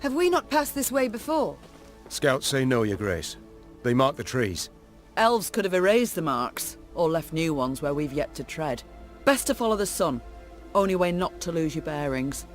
Have we not passed this way before? Scouts say no, Your Grace. They mark the trees. Elves could have erased the marks, or left new ones where we've yet to tread. Best to follow the sun. Only way not to lose your bearings.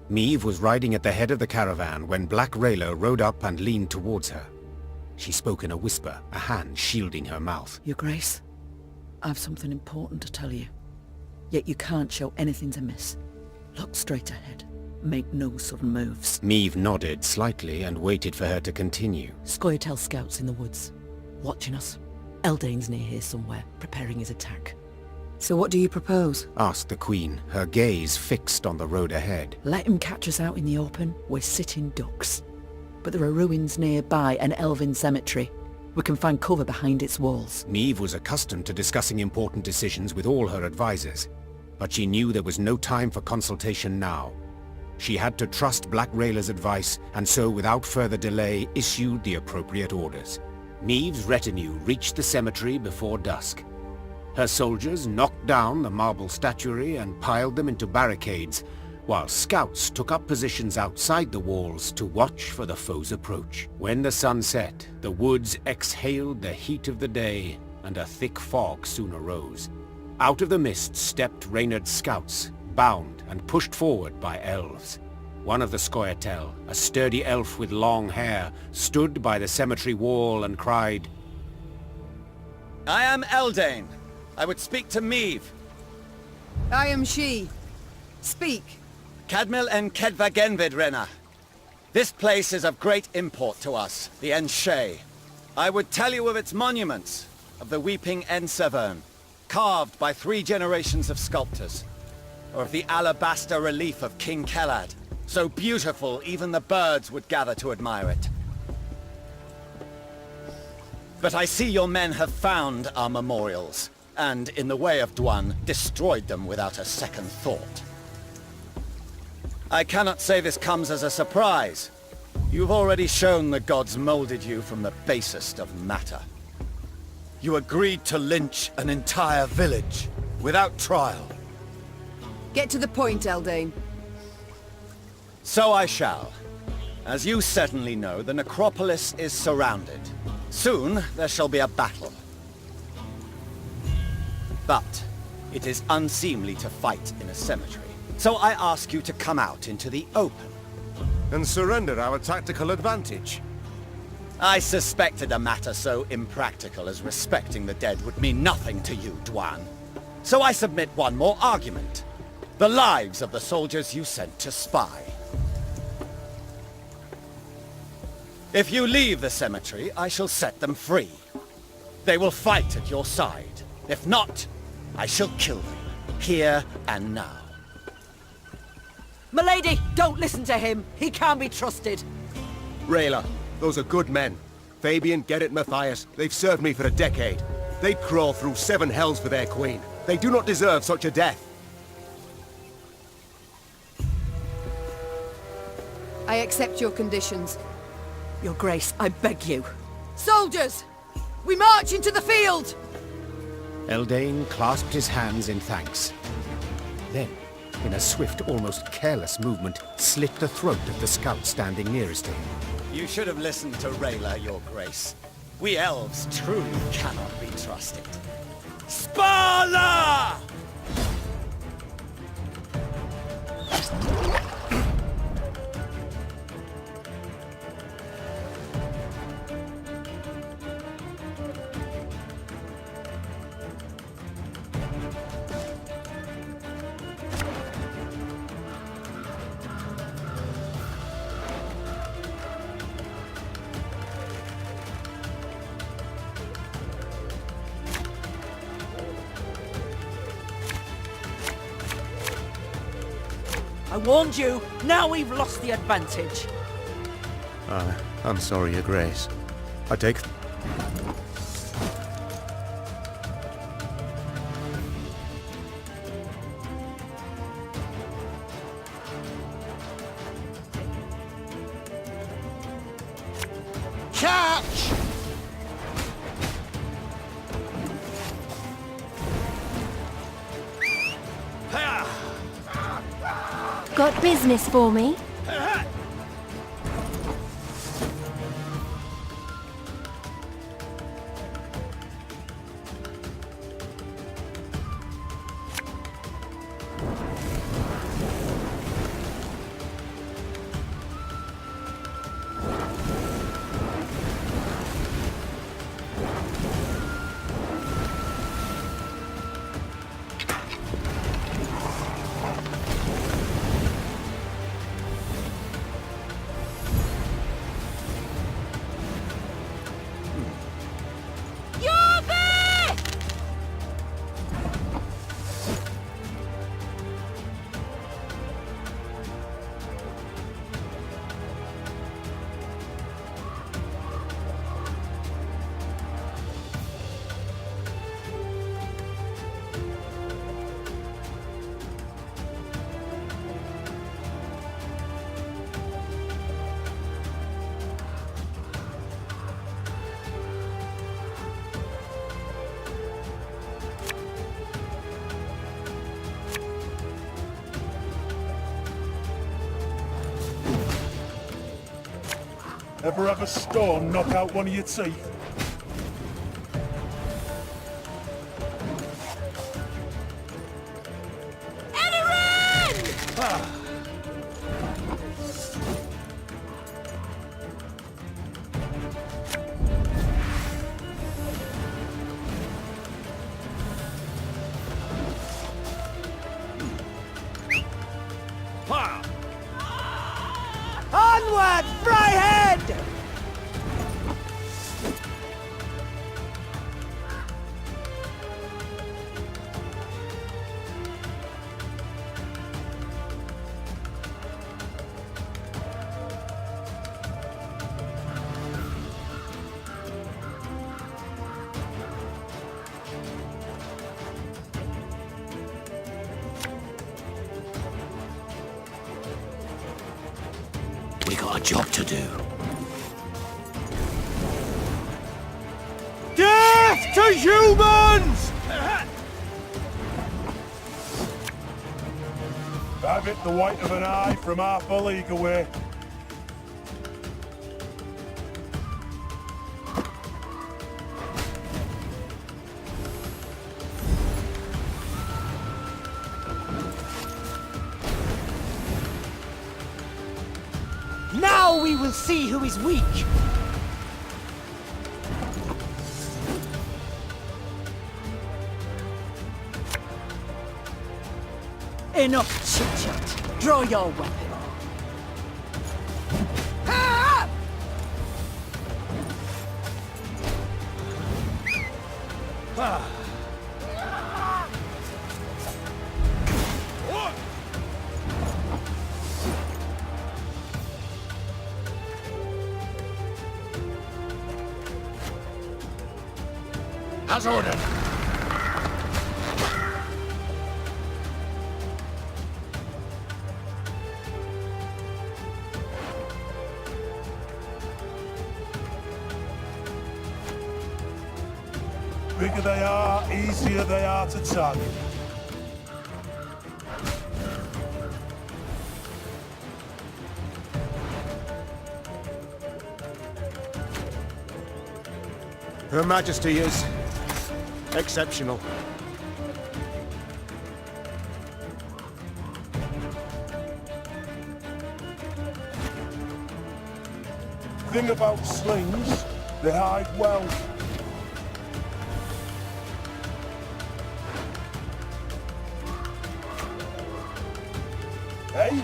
Meve was riding at the head of the caravan when Black Rayla rode up and leaned towards her. She spoke in a whisper, a hand shielding her mouth. Your Grace, I've something important to tell you. Yet you can't show anything's amiss. Look straight ahead. Make no sudden moves. Meve nodded slightly and waited for her to continue. Scoia'tael scouts in the woods, watching us. Eldain's near here somewhere, preparing his attack. So what do you propose? Asked the Queen, her gaze fixed on the road ahead. Let him catch us out in the open. We're sitting ducks. But there are ruins nearby, an elven cemetery. We can find cover behind its walls. Meve was accustomed to discussing important decisions with all her advisors, but she knew there was no time for consultation now. She had to trust Black Rayla's advice, and so without further delay issued the appropriate orders. Meve's retinue reached the cemetery before dusk. Her soldiers knocked down the marble statuary and piled them into barricades, while scouts took up positions outside the walls to watch for the foe's approach. When the sun set, the woods exhaled the heat of the day, and a thick fog soon arose. Out of the mist stepped Reynard's scouts, bound and pushed forward by elves. One of the Scoia'tael, a sturdy elf with long hair, stood by the cemetery wall and cried, "I am Eldain. I would speak to Meve. I am she. Speak. Cadmil and Kedvagenvid, Renna. This place is of great import to us, the Enshe. I would tell you of its monuments, of the weeping Ensevern, carved by 3 generations of sculptors, or of the alabaster relief of King Kelad, so beautiful even the birds would gather to admire it. But I see your men have found our memorials, and in the way of Dwan, destroyed them without a second thought. I cannot say this comes as a surprise. You've already shown the gods molded you from the basest of matter. You agreed to lynch an entire village, without trial. Get to the point, Eldain. So I shall. As you certainly know, the necropolis is surrounded. Soon, there shall be a battle. But it is unseemly to fight in a cemetery. So I ask you to come out into the open. And surrender our tactical advantage. I suspected a matter so impractical as respecting the dead would mean nothing to you, Dwan. So I submit one more argument. The lives of the soldiers you sent to spy. If you leave the cemetery, I shall set them free. They will fight at your side. If not, I shall kill them, here and now. Milady, don't listen to him. He can't be trusted. Rayla, those are good men. Fabian, Gerrit, Matthias, they've served me for a decade. They'd crawl through 7 hells for their queen. They do not deserve such a death. I accept your conditions. Your Grace, I beg you. Soldiers! We march into the field! Eldain clasped his hands in thanks. Then, in a swift, almost careless movement, slit the throat of the scout standing nearest to him. You should have listened to Rayla, Your Grace. We elves truly cannot be trusted. Spala! warned you. Now we've lost the advantage. I'm sorry, Your Grace. I take... Catch! Got business for me? Ever have a storm knock out one of your teeth? Onward, Fryhead! We got a job to do. Death to humans! Have it the white of an eye from half a league away. Now we will see who is weak. Enough chit-chat. Draw your weapon. As ordered. Bigger they are, easier they are to target. Her Majesty is exceptional. Thing about slings, they hide well. Hey?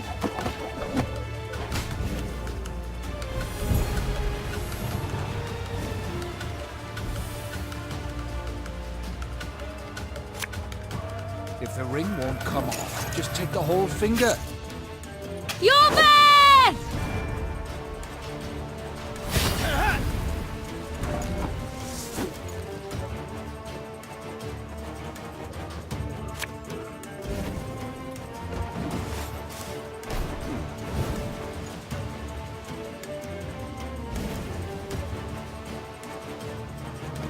If the ring won't come off, just take the whole finger. Your bed!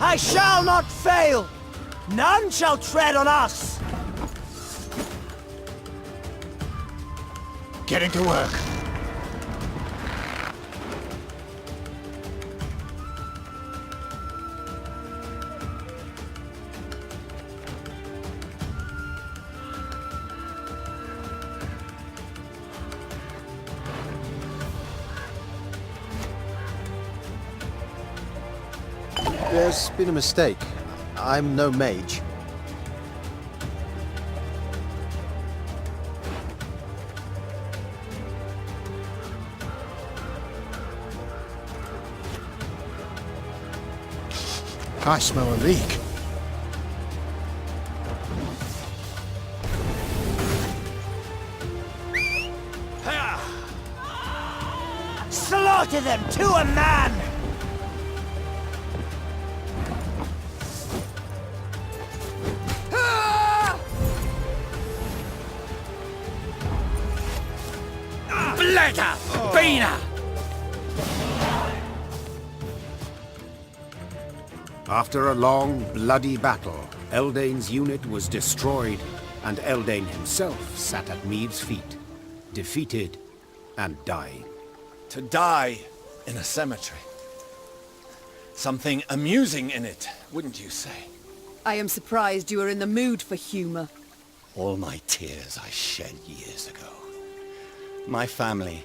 I shall not fail! None shall tread on us! Getting to work. There's been a mistake. I'm no mage. I smell a leak. Slaughter them to a man! Bladder! Bina! After a long, bloody battle, Eldane's unit was destroyed, and Eldane himself sat at Meave's feet, defeated and dying. To die in a cemetery. Something amusing in it, wouldn't you say? I am surprised you are in the mood for humor. All my tears I shed years ago. My family,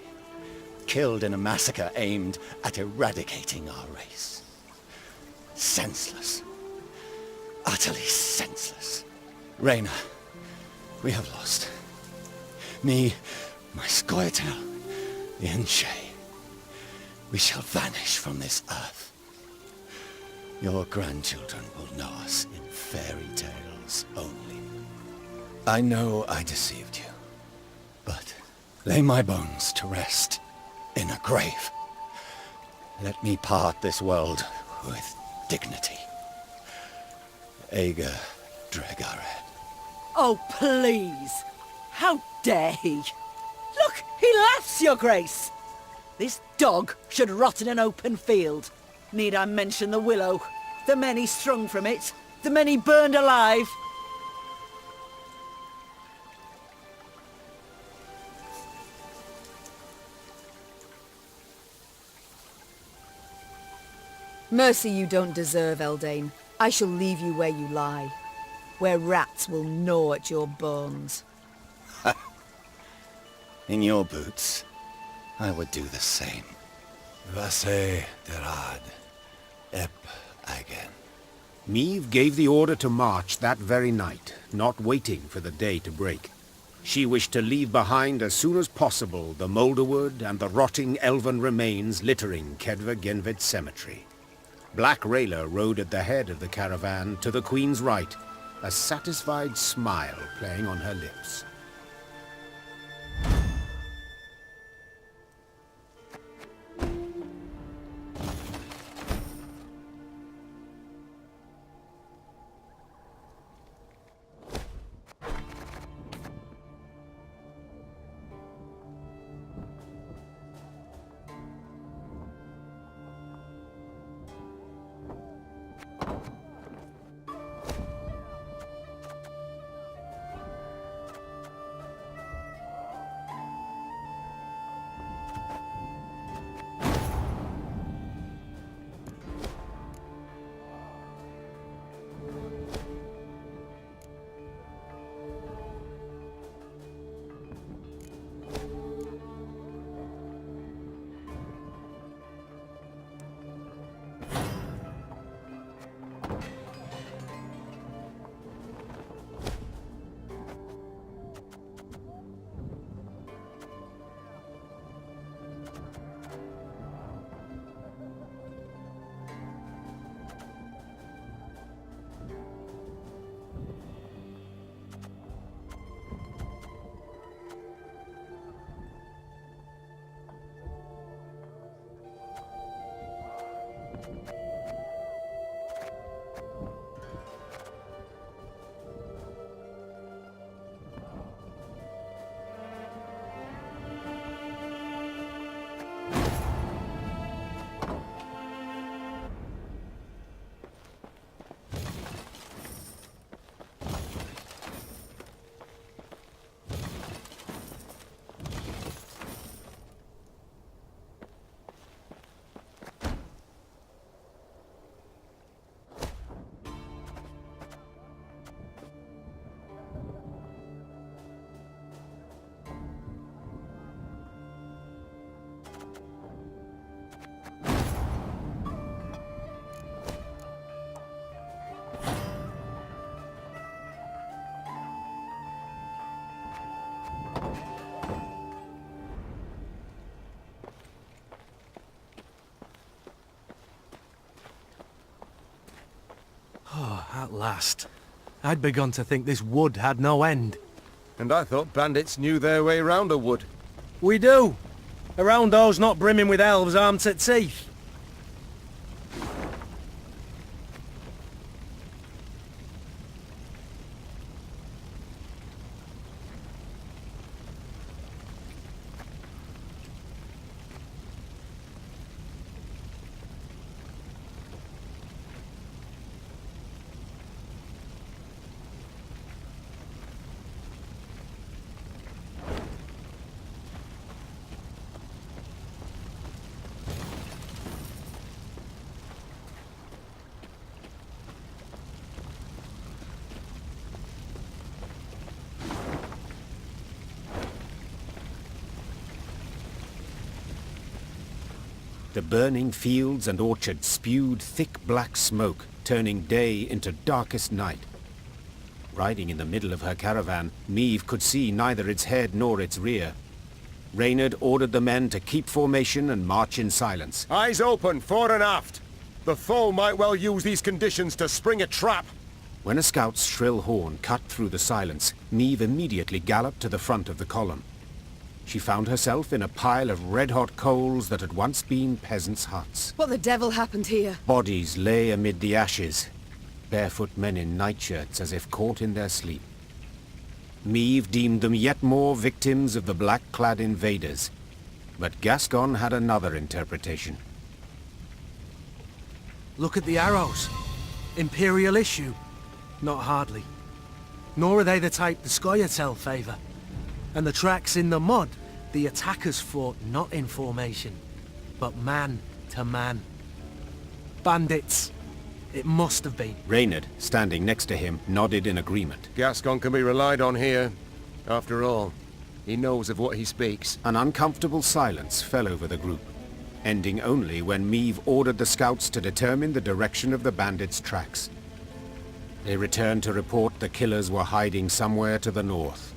killed in a massacre aimed at eradicating our race. Senseless. Utterly senseless. Reyna, we have lost. Me, my Scoia'tael, the Enshe. We shall vanish from this earth. Your grandchildren will know us in fairy tales only. I know I deceived you, but lay my bones to rest in a grave. Let me part this world with dignity. Ager Dregared. Oh, please! How dare he? Look, he laughs, Your Grace! This dog should rot in an open field. Need I mention the willow? The many strung from it? The many burned alive? Mercy you don't deserve, Eldane. I shall leave you where you lie, where rats will gnaw at your bones. In your boots, I would do the same. Vasse derad, ep agen. Meave gave the order to march that very night, not waiting for the day to break. She wished to leave behind as soon as possible the moulderwood and the rotting elven remains littering Kedva Genvid Cemetery. Black Rayla rode at the head of the caravan to the Queen's right, a satisfied smile playing on her lips. At last. I'd begun to think this wood had no end. And I thought bandits knew their way round a wood. We do. Around those not brimming with elves armed to teeth. The burning fields and orchards spewed thick black smoke, turning day into darkest night. Riding in the middle of her caravan, Meve could see neither its head nor its rear. Reynard ordered the men to keep formation and march in silence. Eyes open, fore and aft. The foe might well use these conditions to spring a trap. When a scout's shrill horn cut through the silence, Meve immediately galloped to the front of the column. She found herself in a pile of red-hot coals that had once been peasants' huts. What the devil happened here? Bodies lay amid the ashes, barefoot men in nightshirts as if caught in their sleep. Meve deemed them yet more victims of the black-clad invaders, but Gascon had another interpretation. Look at the arrows. Imperial issue. Not hardly. Nor are they the type the Scoia'tael favour. And the tracks in the mud, the attackers fought not in formation, but man to man. Bandits. It must have been. Reynard, standing next to him, nodded in agreement. Gascon can be relied on here. After all, he knows of what he speaks. An uncomfortable silence fell over the group, ending only when Meve ordered the scouts to determine the direction of the bandits' tracks. They returned to report the killers were hiding somewhere to the north.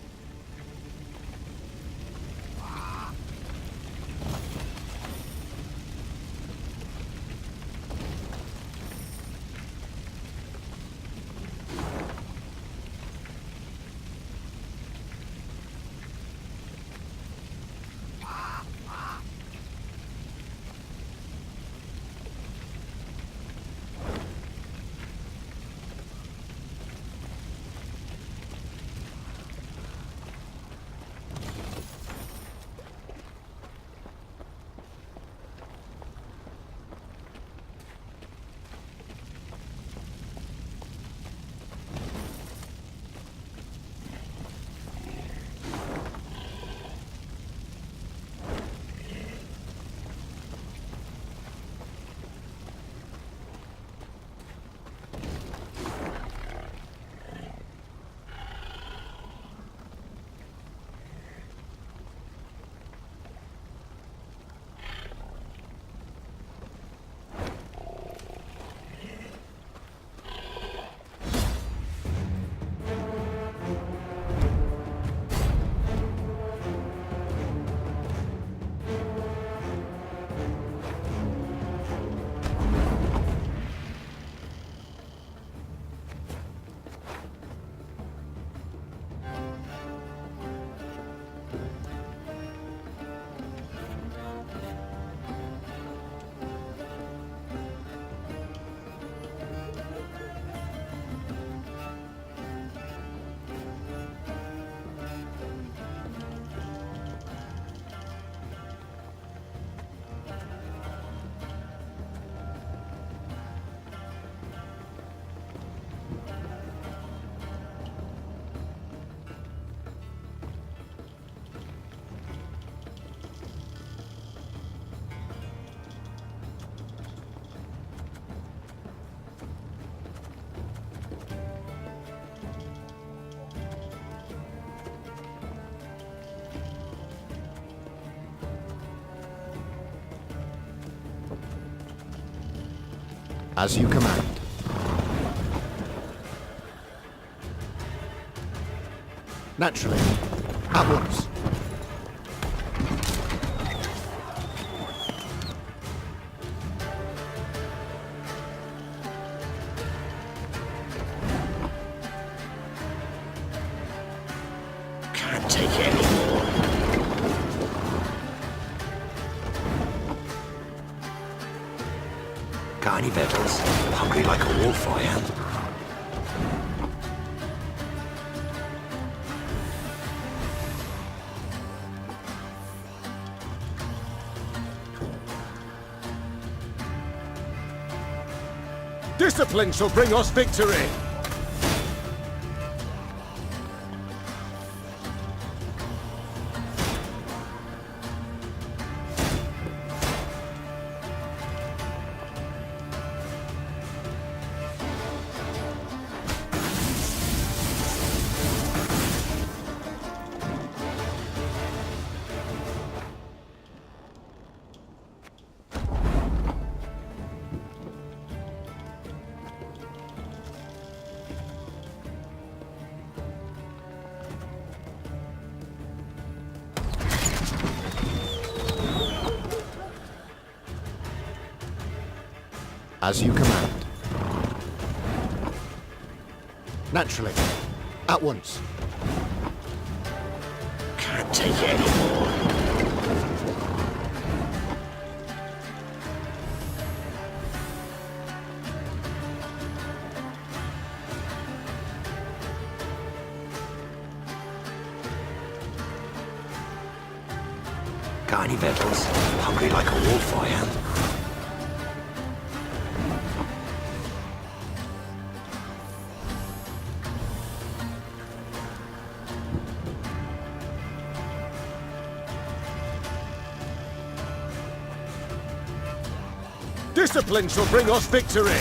As you command. Naturally. At once. Got any victuals? Hungry like a wolf, I am. Discipline shall bring us victory! As you command. Naturally. At once. Can't take it anymore. Got any victuals? Hungry like a wolf, I am. Discipline shall bring us victory!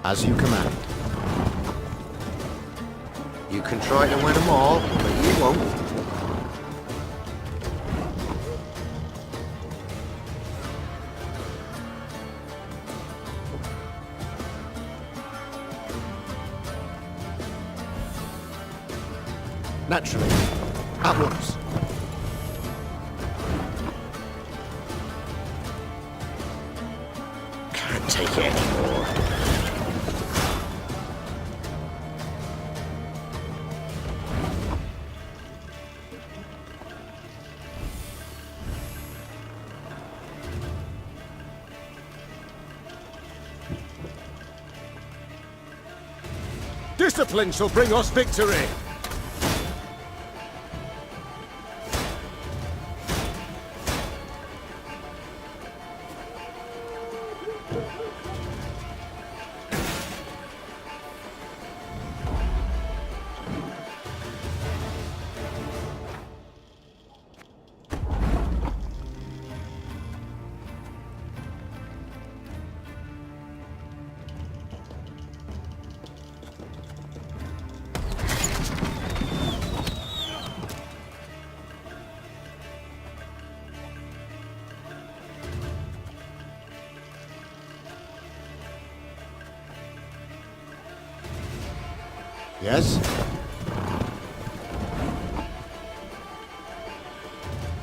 As you command. You can try to win them all, but you won't. Naturally. At once. Can't take it anymore. Discipline shall bring us victory! Yes?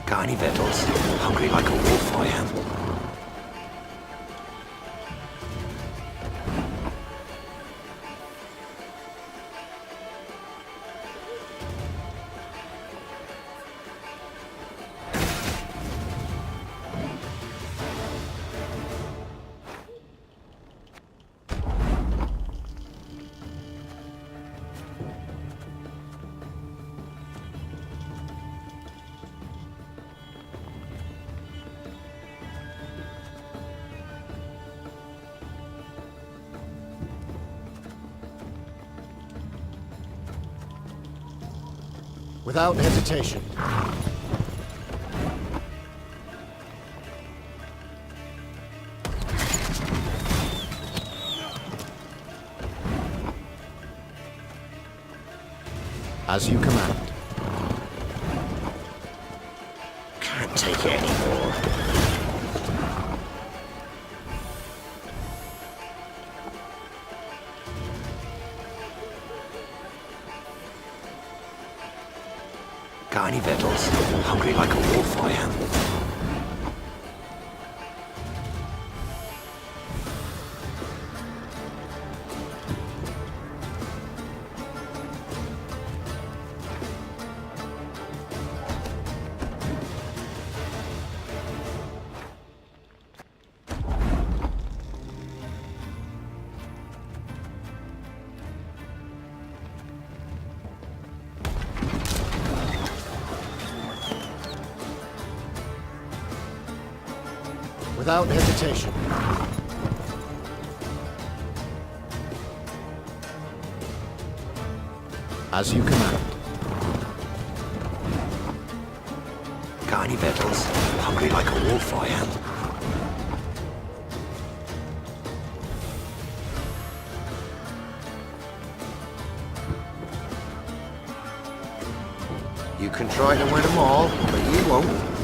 Got any victuals? Hungry like a wolf, I am. Without hesitation. As you command. take it anymore. Got any victuals? Hungry like a wolf I am. Without hesitation. As you command. Got any victuals? Hungry like a wolf I am. You can try to win them all, but you won't.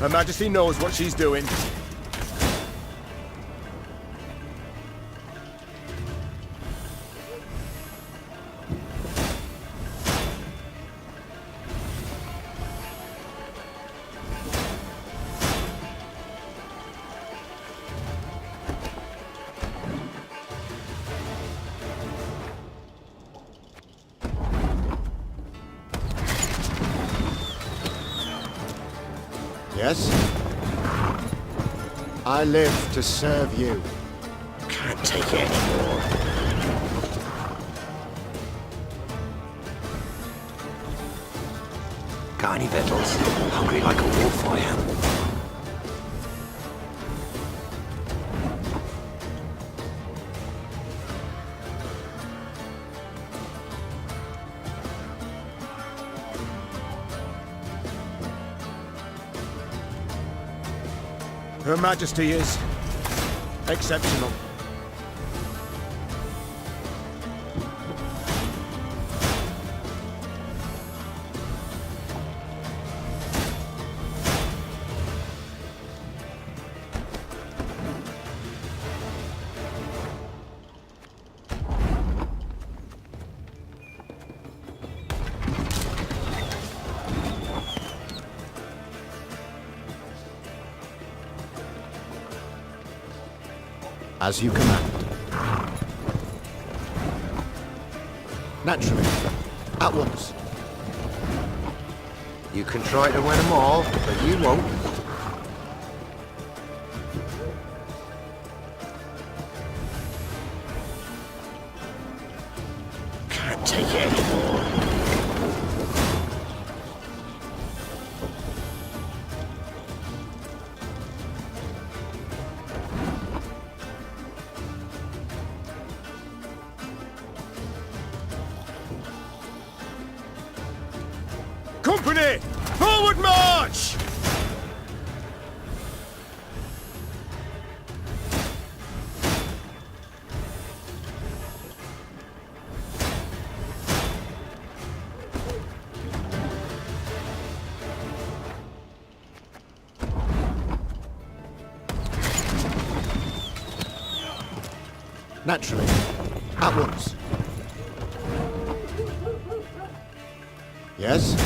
Her Majesty knows what she's doing. Yes? I live to serve you. Can't take it anymore. Got any victuals? Hungry like a wolf I am. Her Majesty is exceptional. As you command. Naturally. At once. You can try to win them all, but you won't. Can't take it anymore. Company! Forward march! Naturally. At once. Yes?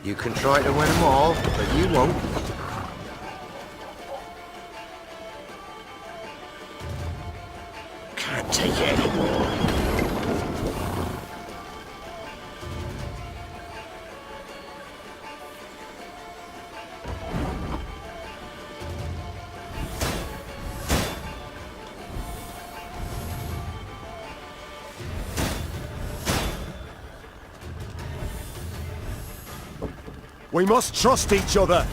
You can try to win them all, but you won't. Can't take it anymore. We must trust each other.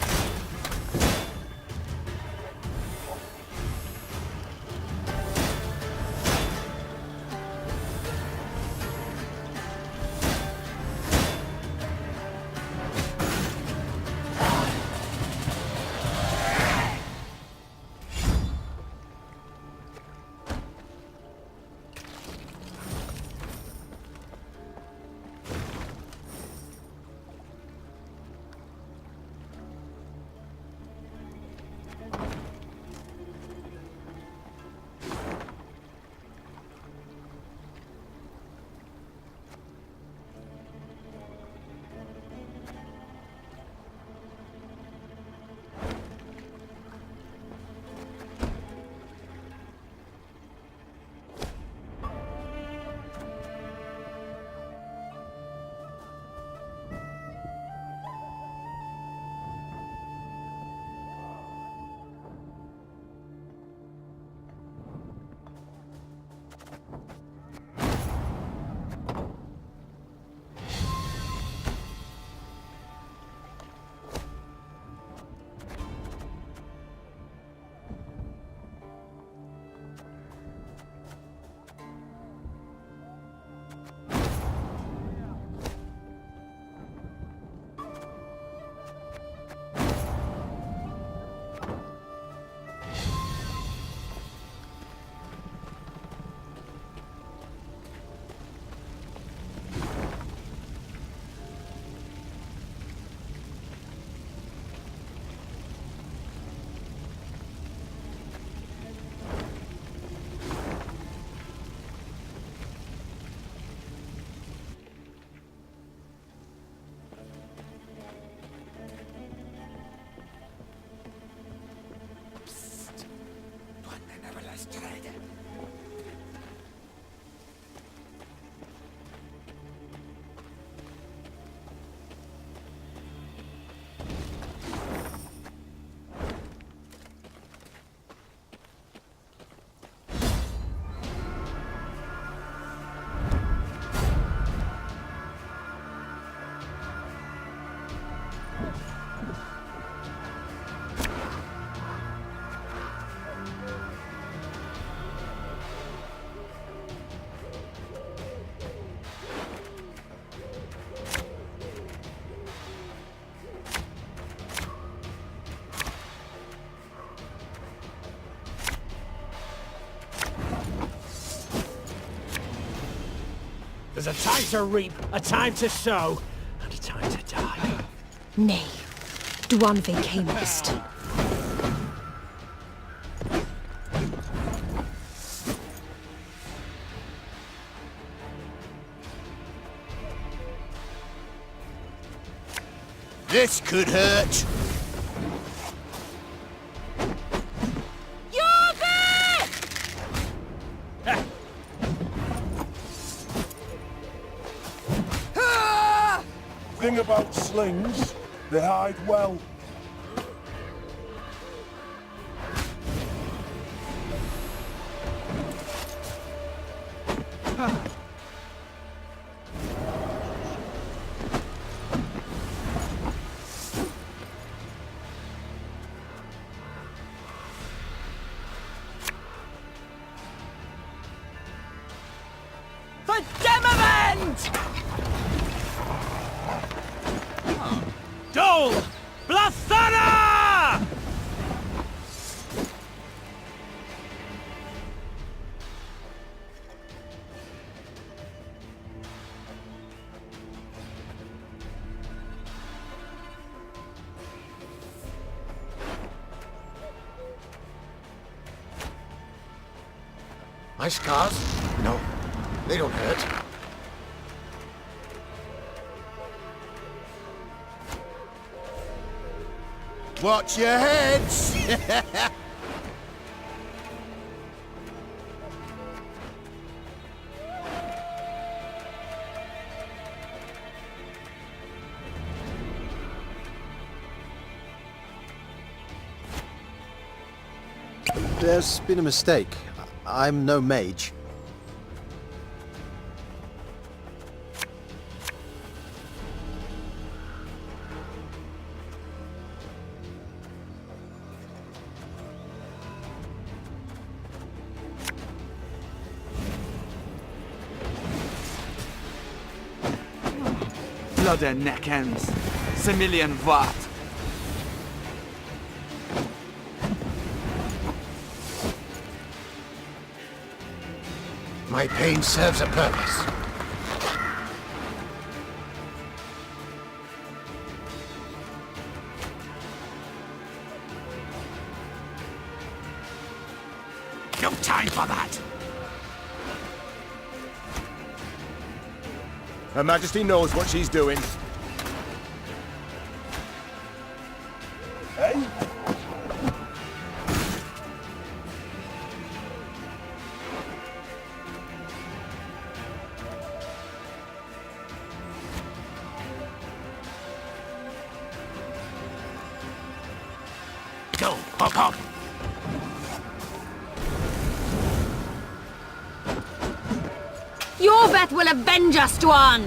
There's a time to reap, a time to sow, and a time to die. Nay, Dwan camest. This could hurt. Thing about slings, they hide well. For Demavend! Dole! Blathana! My scars? No, they don't hurt. Watch your heads! There's been a mistake. I'm no mage. Blood and neck ends. Similian Vart. My pain serves a purpose. No time for that! Her Majesty knows what she's doing. Hey? Go, hop, hop! Your Beth will avenge us, Dwan!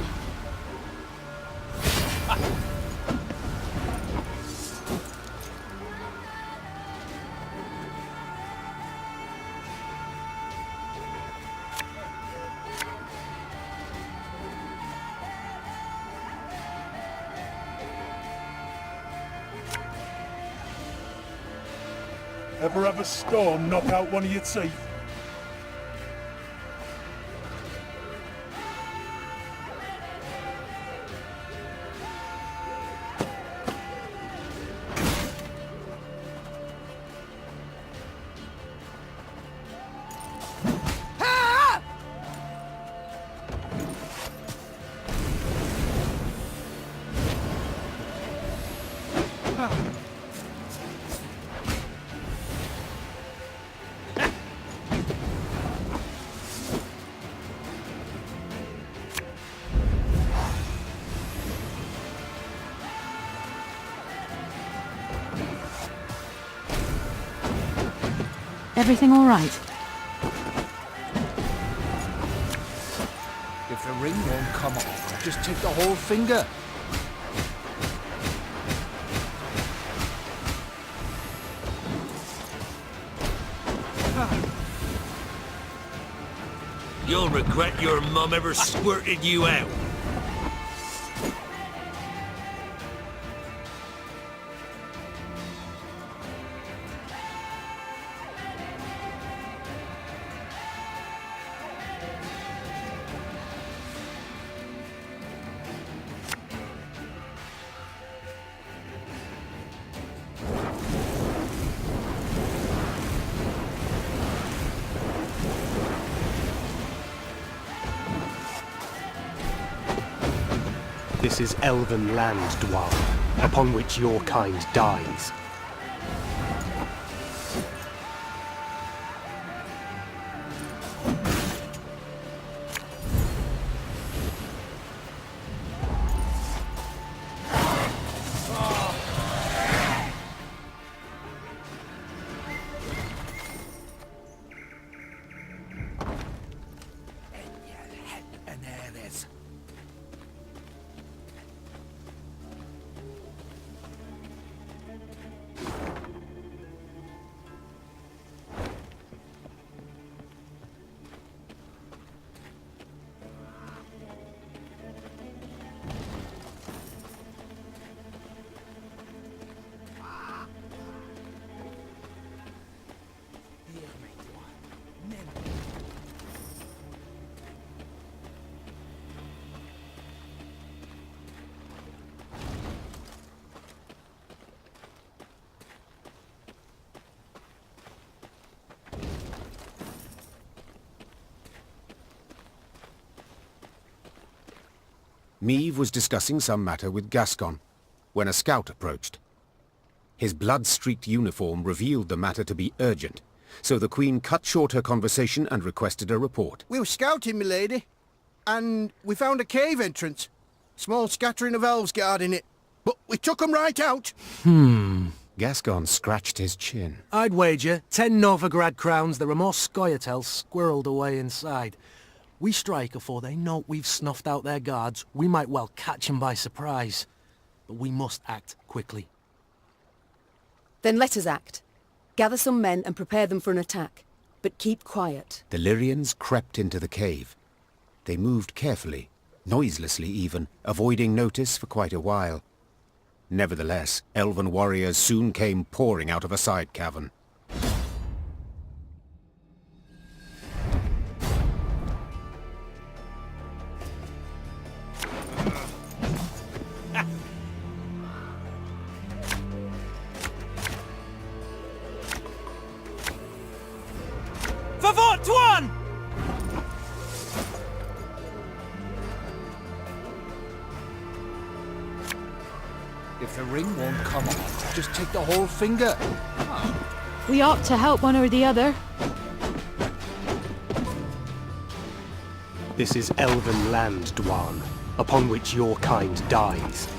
Ever have a storm knock out one of your teeth? Everything all right? If the ring won't come off, just take the whole finger. You'll regret your mum ever squirted you out. This is elven land, Dwarf, upon which your kind dies. Meve was discussing some matter with Gascon, when a scout approached. His blood-streaked uniform revealed the matter to be urgent, so the Queen cut short her conversation and requested a report. We were scouting, milady, and we found a cave entrance. Small scattering of elves guarding it, but we took them right out. Gascon scratched his chin. I'd wager 10 Novigrad crowns there are more Scoia'tael squirreled away inside. We strike afore they know we've snuffed out their guards. We might well catch them by surprise. But we must act quickly. Then let us act. Gather some men and prepare them for an attack. But keep quiet. The Lyrians crept into the cave. They moved carefully, noiselessly even, avoiding notice for quite a while. Nevertheless, elven warriors soon came pouring out of a side cavern. If the ring won't come off, just take the whole finger. We ought to help one or the other. This is elven land, Dwan, upon which your kind dies.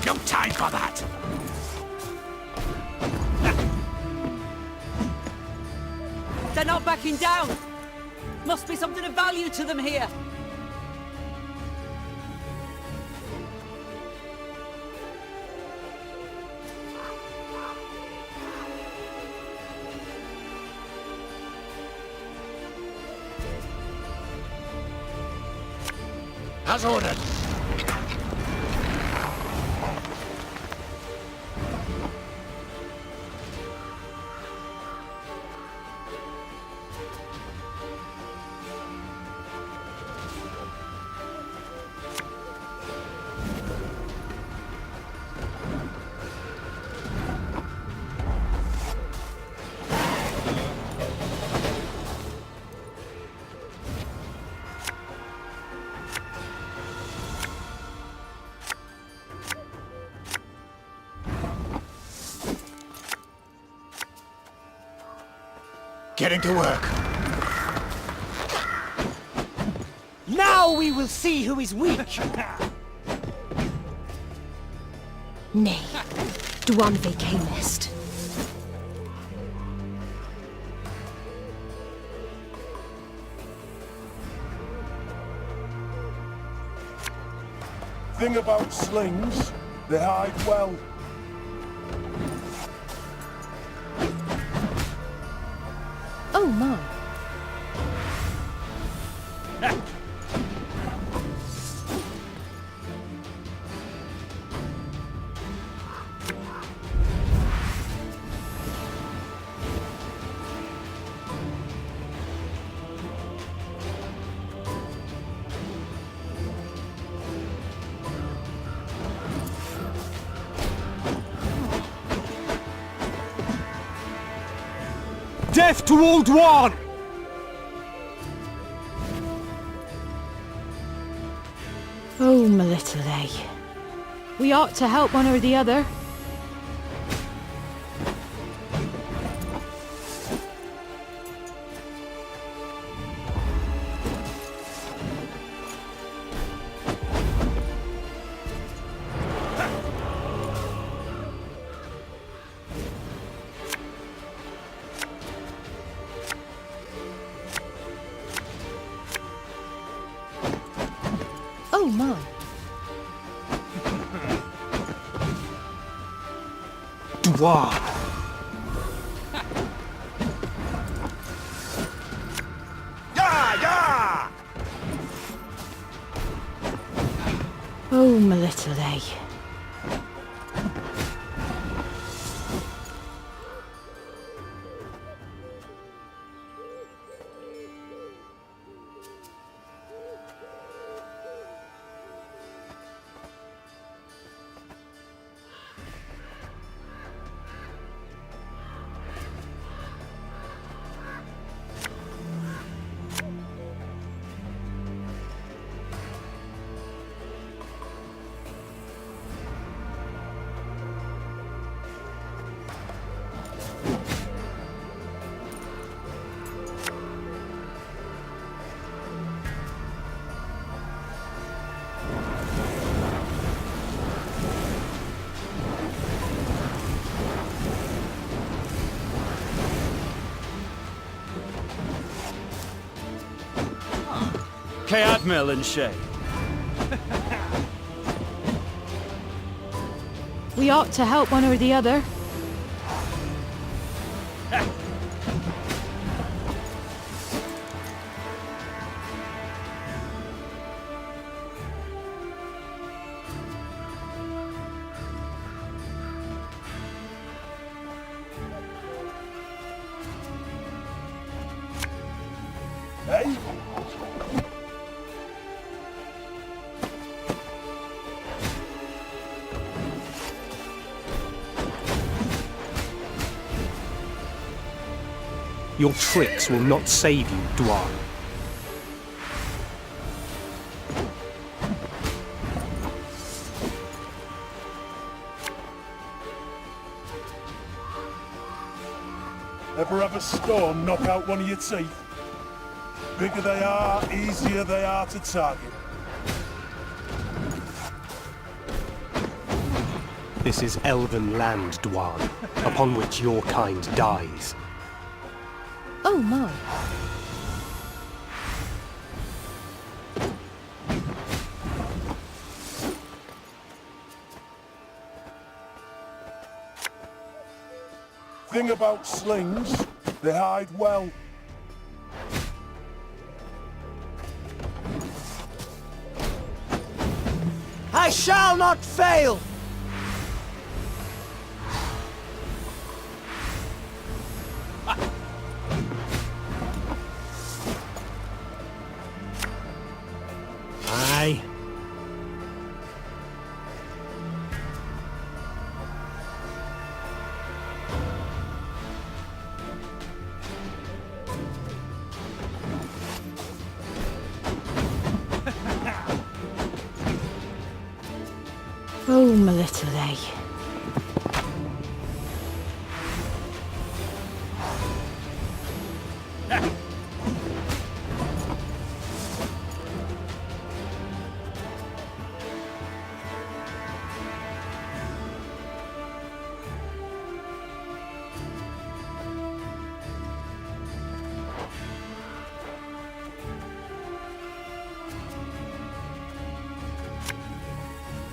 No time for that! They're not backing down! Must be something of value to them here! As ordered! Getting to work. Now we will see who is weak! Nay, Duanve camest. Thing about slings, they hide well. Oh my. Death to Old One! Oh, my little A. We ought to help one or the other. Oh my. Dwarf. Oh, my little A. Admiral and Shay. We ought to help one or the other. Hey? Your tricks will not save you, Dwarf. Ever have a storm knock out one of your teeth? Bigger they are, easier they are to target. This is elven land, Dwarf, upon which your kind dies. Oh my. Thing about slings, they hide well. I shall not fail! Aye. Oh, my little A.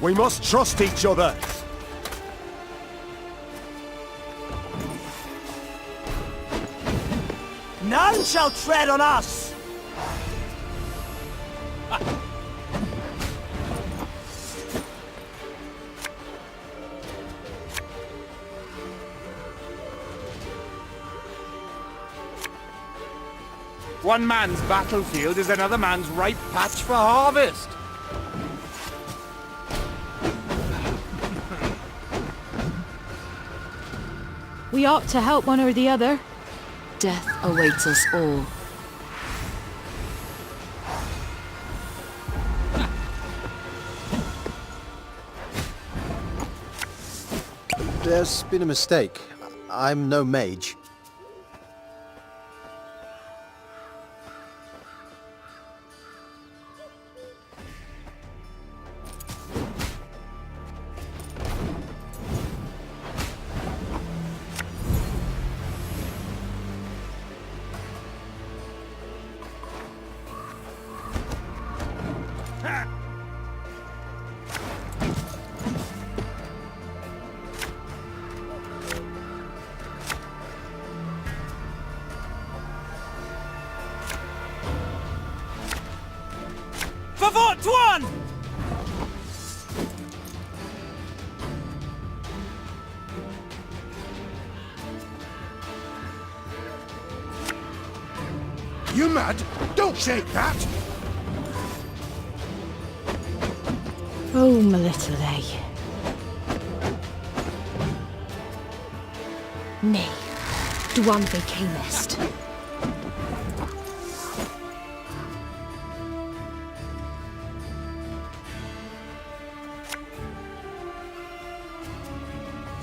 We must trust each other. None shall tread on us! One man's battlefield is another man's ripe patch for harvest. We ought to help one or the other. Death awaits us all. There's been a mistake. I'm no mage. One! You mad? Don't shake that! Oh, my little lay. Nay, dwan fe cemest.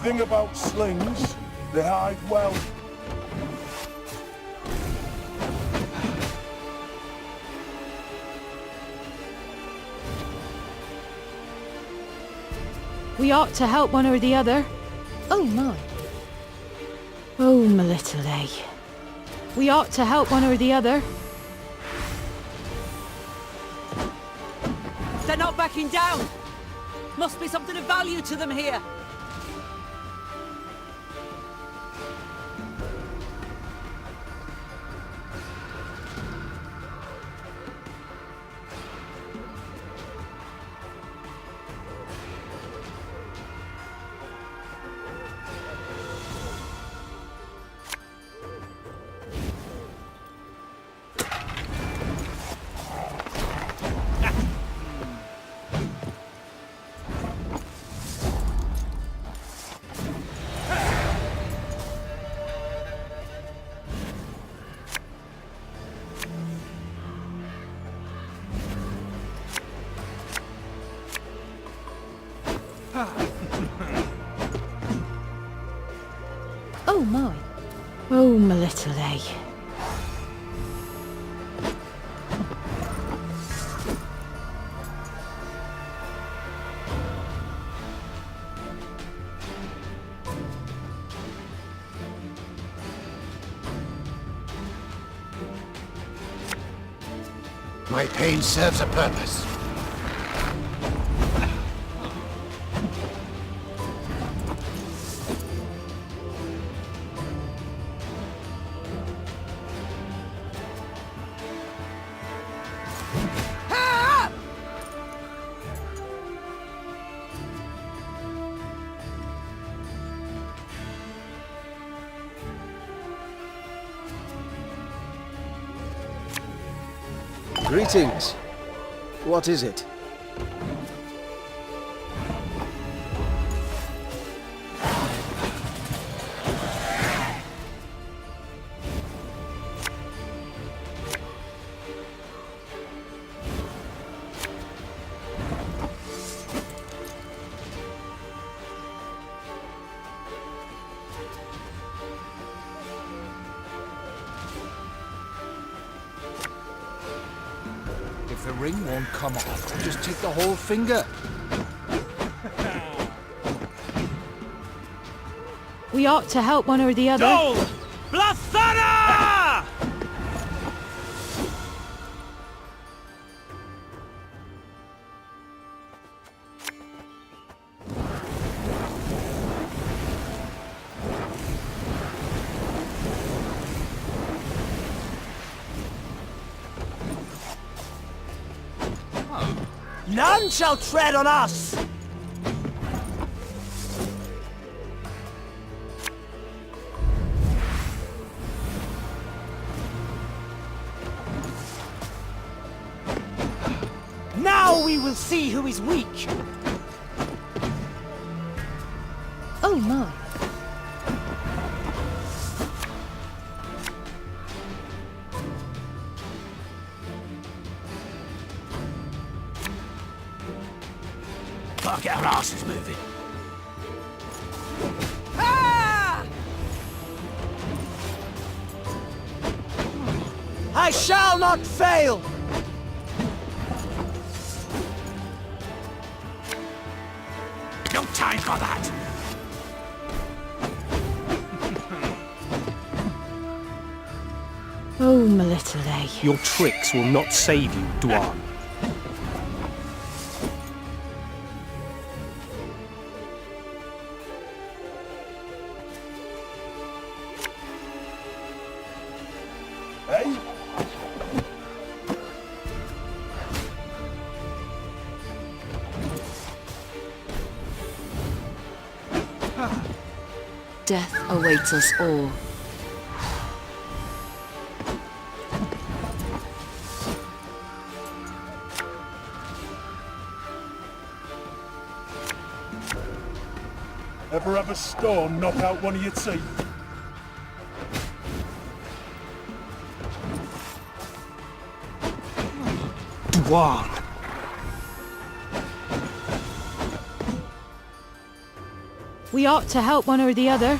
Thing about slings, they hide well. We ought to help one or the other. Oh, my. Oh, my little lay. We ought to help one or the other. They're not backing down! Must be something of value to them here. Oh, my. Oh, my little lay. My pain serves a purpose. Greetings. What is it? If the ring won't come off, just take the whole finger. We ought to help one or the other. Dole! Blathana! None shall tread on us! Now we will see who is weak! Oh, my. Fuck, our arse is moving. Ah! I shall not fail! No time for that! Oh, my little lay. Your tricks will not save you, Dwan. Hey? Death awaits us all. Ever have a storm knock out one of your teeth? Dwan! We ought to help one or the other.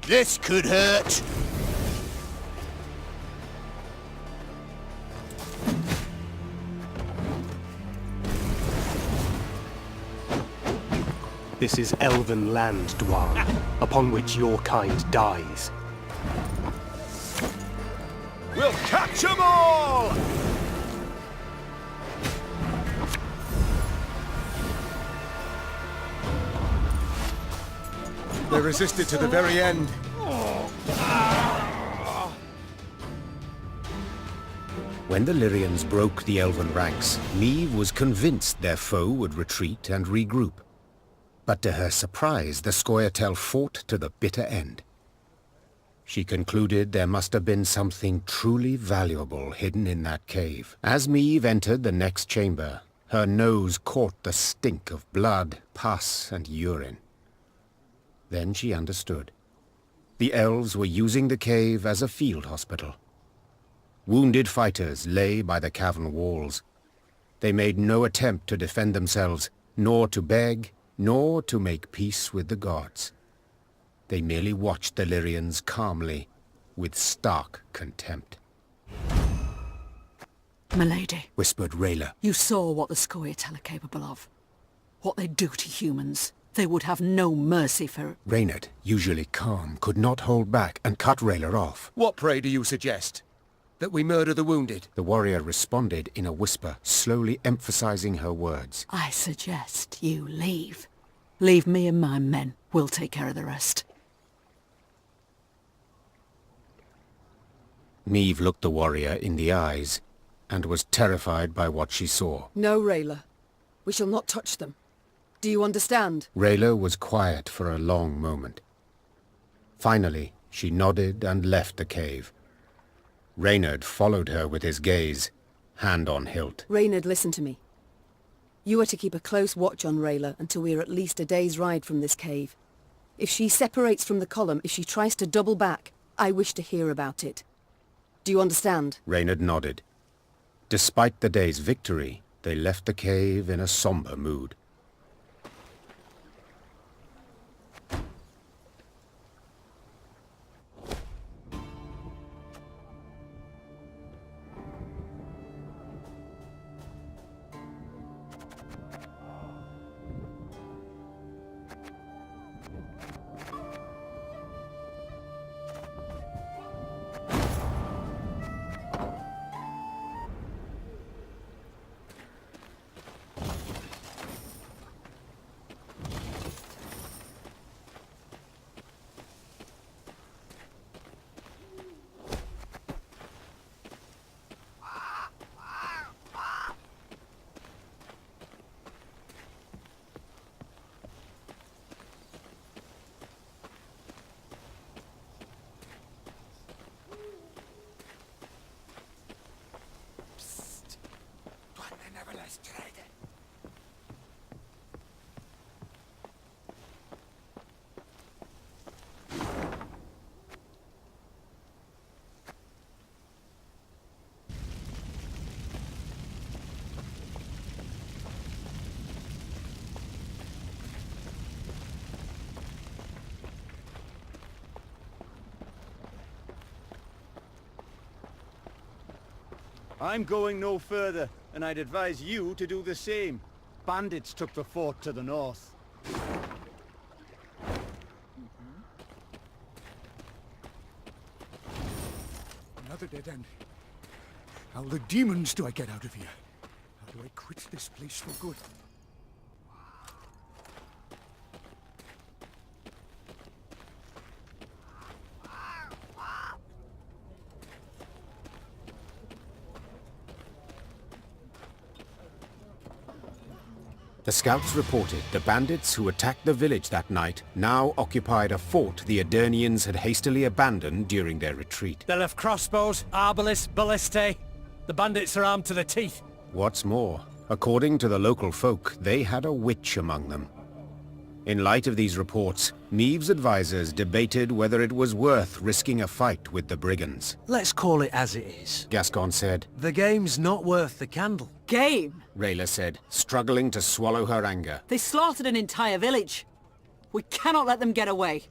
This could hurt. This is elven land, Dwan, upon which your kind dies. We'll catch 'em all! They resisted to the very end. When the Lyrians broke the elven ranks, Meve was convinced their foe would retreat and regroup. But to her surprise, the Scoia'tael fought to the bitter end. She concluded there must have been something truly valuable hidden in that cave. As Meve entered the next chamber, her nose caught the stink of blood, pus, and urine. Then she understood. The elves were using the cave as a field hospital. Wounded fighters lay by the cavern walls. They made no attempt to defend themselves, nor to beg, nor to make peace with the gods. They merely watched the Lyrians calmly, with stark contempt. Milady, Whispered Rayla. you saw what the Scoia'tael are capable of. What they do to humans. They would have no mercy for... Reynard, usually calm, could not hold back and cut Rayla off. What, pray, do you suggest? That we murder the wounded? The warrior responded in a whisper, slowly emphasizing her words. I suggest you leave. Leave me and my men. We'll take care of the rest. Meve looked the warrior in the eyes, and was terrified by what she saw. No, Rayla. We shall not touch them. Do you understand? Rayla was quiet for a long moment. Finally, she nodded and left the cave. Reynard followed her with his gaze, hand on hilt. Reynard, listen to me. You are to keep a close watch on Rayla until we are at least a day's ride from this cave. If she separates from the column, if she tries to double back, I wish to hear about it. Do you understand? Reynard nodded. Despite the day's victory, they left the cave in a somber mood. I'm going no further, and I'd advise you to do the same. Bandits took the fort to the north. Another dead end. How the demons do I get out of here? How do I quit this place for good? The scouts reported the bandits who attacked the village that night now occupied a fort the Adernians had hastily abandoned during their retreat. They'll have crossbows, arbalists, ballistae. The bandits are armed to the teeth. What's more, according to the local folk, they had a witch among them. In light of these reports, Meave's advisors debated whether it was worth risking a fight with the brigands. Let's call it as it is. Gascon said. The game's not worth the candle. Game? Rayla said, struggling to swallow her anger. They slaughtered an entire village. We cannot let them get away.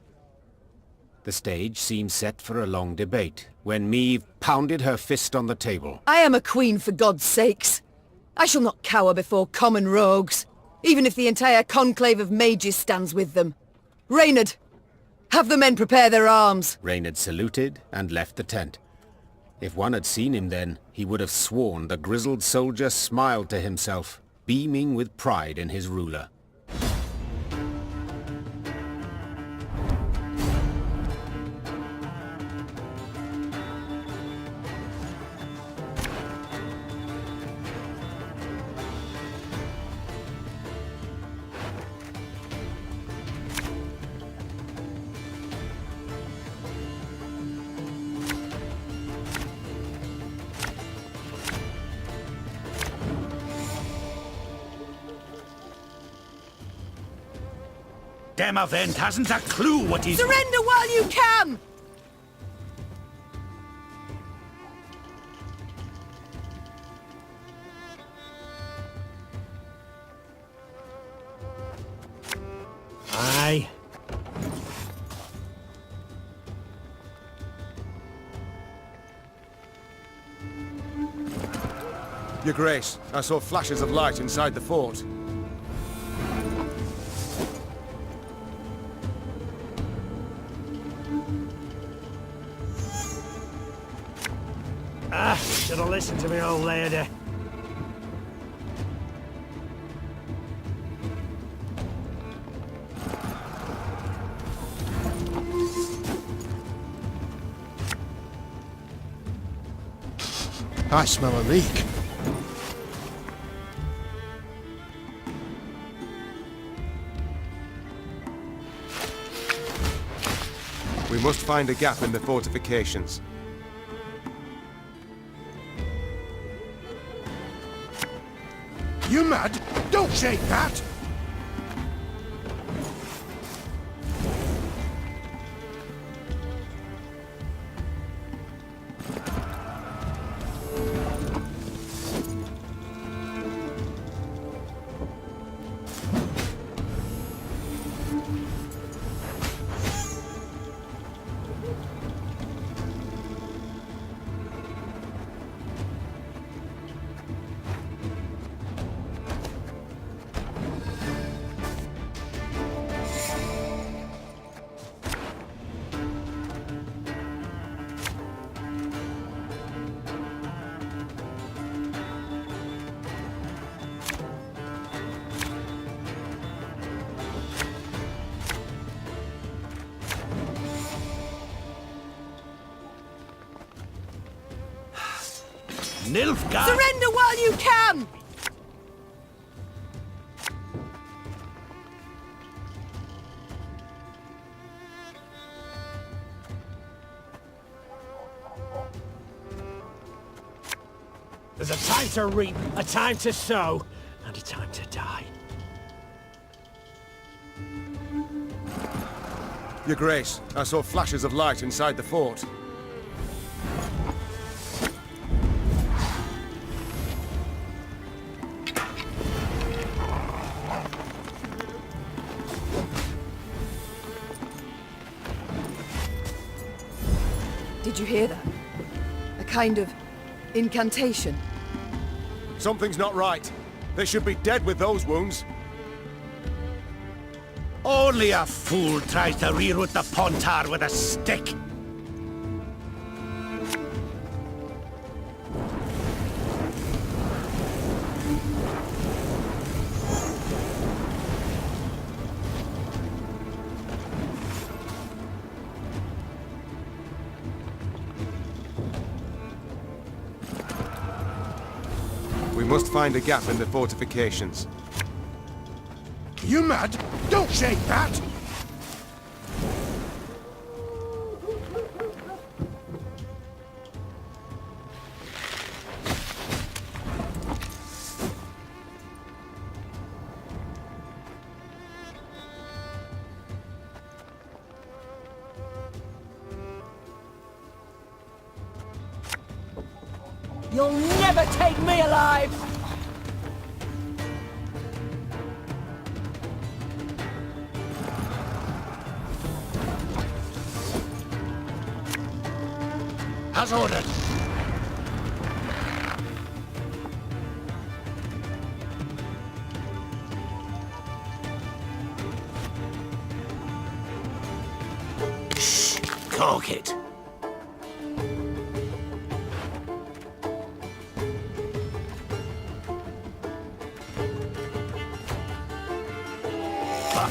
The stage seemed set for a long debate, when Meave pounded her fist on the table. I am a queen, for God's sakes. I shall not cower before common rogues, even if the entire conclave of mages stands with them. Reynard, have the men prepare their arms. Reynard saluted and left the tent. If one had seen him then, he would have sworn the grizzled soldier smiled to himself, beaming with pride in his ruler. Demavent hasn't a clue what he's... Surrender while you can! Aye. Your Grace, I saw flashes of light inside the fort. Should have listened to me, old lady. I smell a leak. We must find a gap in the fortifications. You mad? Don't shake that! Nilfgaard! Surrender while you can! There's a time to reap, a time to sow, and a time to die. Your Grace, I saw flashes of light inside the fort. Did you hear that? A kind of Incantation. Something's not right. They should be dead with those wounds. Only a fool tries to reroute the pontar with a stick. We must find a gap in the fortifications. You mad? Don't shake that! You'll never take me alive! As ordered. Shh! Cork it.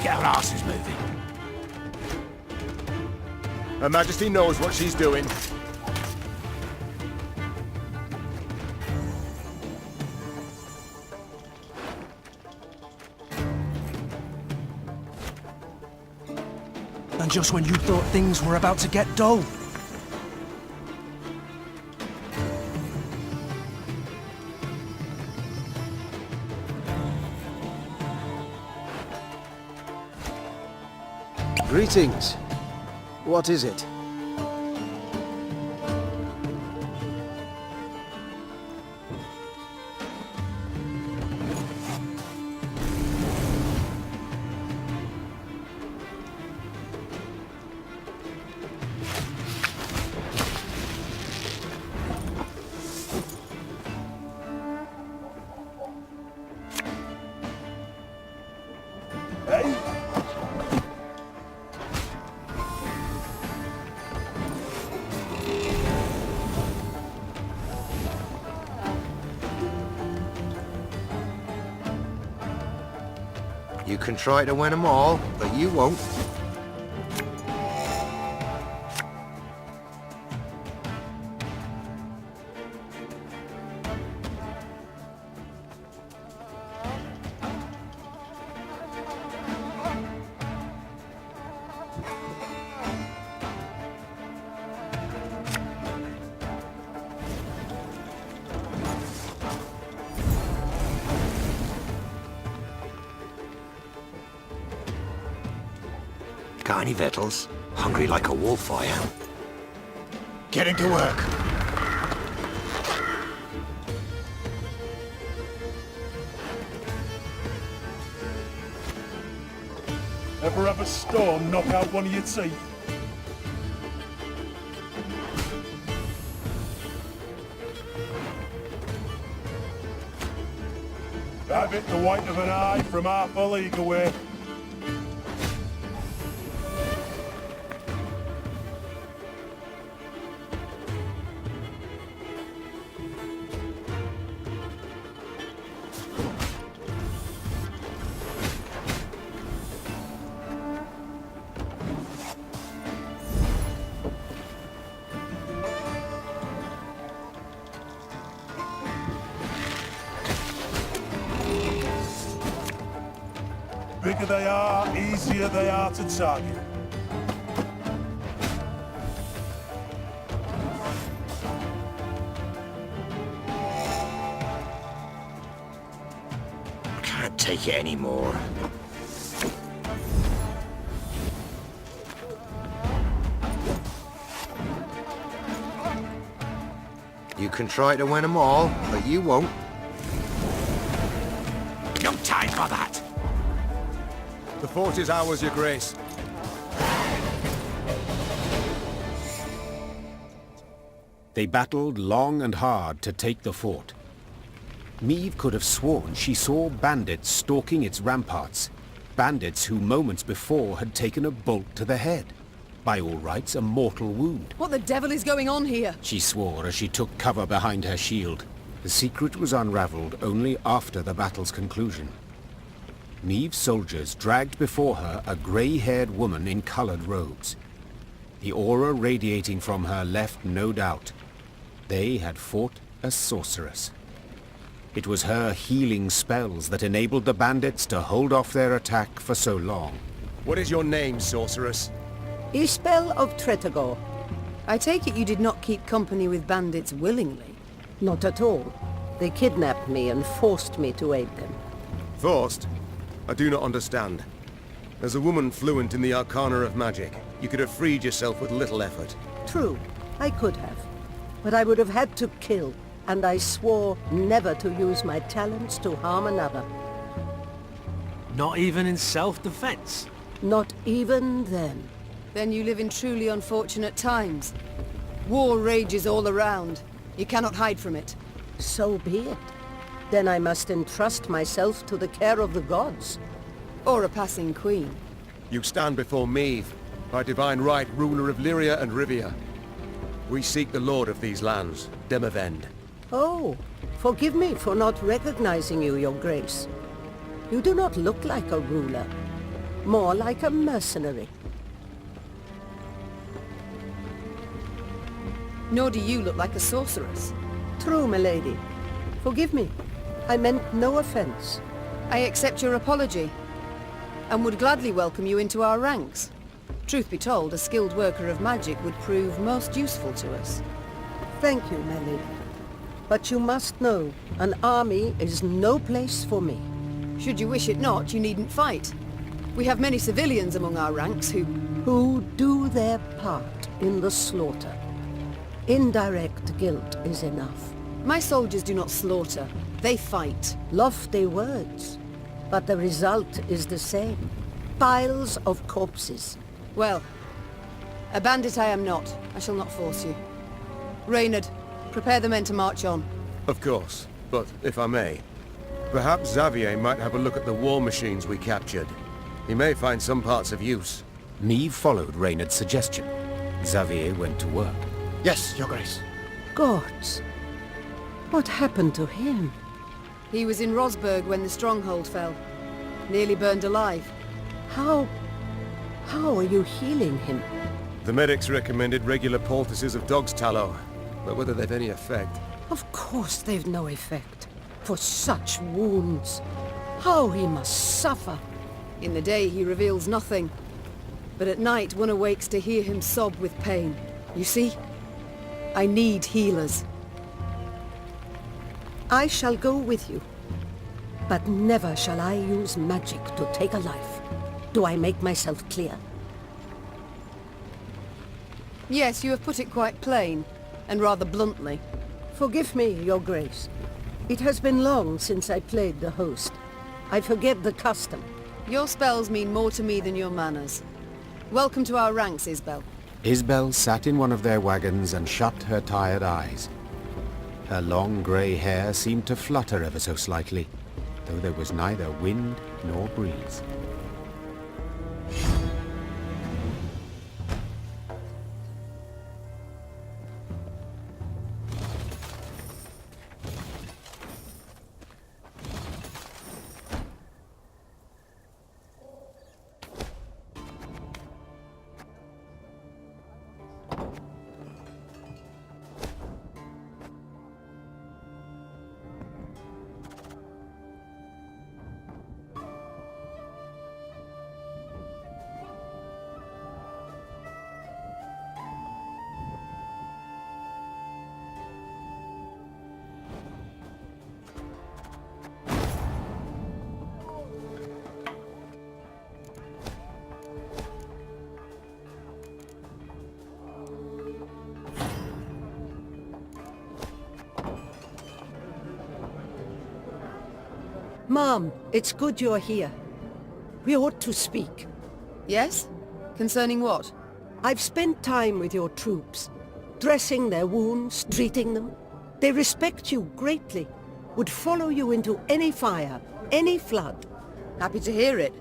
Get our asses moving. Her Majesty knows what she's doing. And just when you thought things were about to get dull. Greetings. What is it? You can try to win them all, but you won't. Got any victuals? Hungry like a wolf, I am. Getting to work. Ever have a storm knock out one of your teeth? I've hit the white of an eye from half a league away. Bigger they are, easier they are to target. Can't take it anymore. You can try to win them all, but you won't. No time for that! The fort is ours, Your Grace. They battled long and hard to take the fort. Meve could have sworn she saw bandits stalking its ramparts. Bandits who moments before had taken a bolt to the head. By all rights, a mortal wound. What the devil is going on here? She swore as she took cover behind her shield. The secret was unraveled only after the battle's conclusion. Meve's soldiers dragged before her a grey-haired woman in colored robes. The aura radiating from her left no doubt. They had fought a sorceress. It was her healing spells that enabled the bandits to hold off their attack for so long. What is your name, sorceress? Ispel of Treachery. I take it you did not keep company with bandits willingly? Not at all. They kidnapped me and forced me to aid them. Forced? I do not understand. As a woman fluent in the arcana of magic, you could have freed yourself with little effort. True, I could have. But I would have had to kill, and I swore never to use my talents to harm another. Not even in self-defense? Not even then. Then you live in truly unfortunate times. War rages all around. You cannot hide from it. So be it. Then I must entrust myself to the care of the gods. Or a passing queen. You stand before Meve, by divine right ruler of Lyria and Rivia. We seek the lord of these lands, Demavend. Oh, forgive me for not recognizing you, your grace. You do not look like a ruler. More like a mercenary. Nor do you look like a sorceress. True, milady. Forgive me. I meant no offense. I accept your apology, and would gladly welcome you into our ranks. Truth be told, a skilled worker of magic would prove most useful to us. Thank you, my lady. But you must know, an army is no place for me. Should you wish it not, you needn't fight. We have many civilians among our ranks who do their part in the slaughter. Indirect guilt is enough. My soldiers do not slaughter. They fight. Lofty words. But the result is the same. Piles of corpses. Well, a bandit I am not. I shall not force you. Reynard, prepare the men to march on. Of course, but if I may, perhaps Xavier might have a look at the war machines we captured. He may find some parts of use. Meve followed Reynard's suggestion. Xavier went to work. Yes, your grace. Gods. What happened to him? He was in Rosberg when the stronghold fell. Nearly burned alive. How are you healing him? The medics recommended regular poultices of dog's tallow, but whether they've any effect... Of course they've no effect. For such wounds. How he must suffer. In the day he reveals nothing. But at night one awakes to hear him sob with pain. You see? I need healers. I shall go with you. But never shall I use magic to take a life. Do I make myself clear? Yes, you have put it quite plain, and rather bluntly. Forgive me, your grace. It has been long since I played the host. I forget the custom. Your spells mean more to me than your manners. Welcome to our ranks, Isbel. Isbel sat in one of their wagons and shut her tired eyes. Her long grey hair seemed to flutter ever so slightly, though there was neither wind nor breeze. Mom, it's good you're here. We ought to speak. Yes? Concerning what? I've spent time with your troops. dressing their wounds, treating them. They respect you greatly, would follow you into any fire, any flood. Happy to hear it.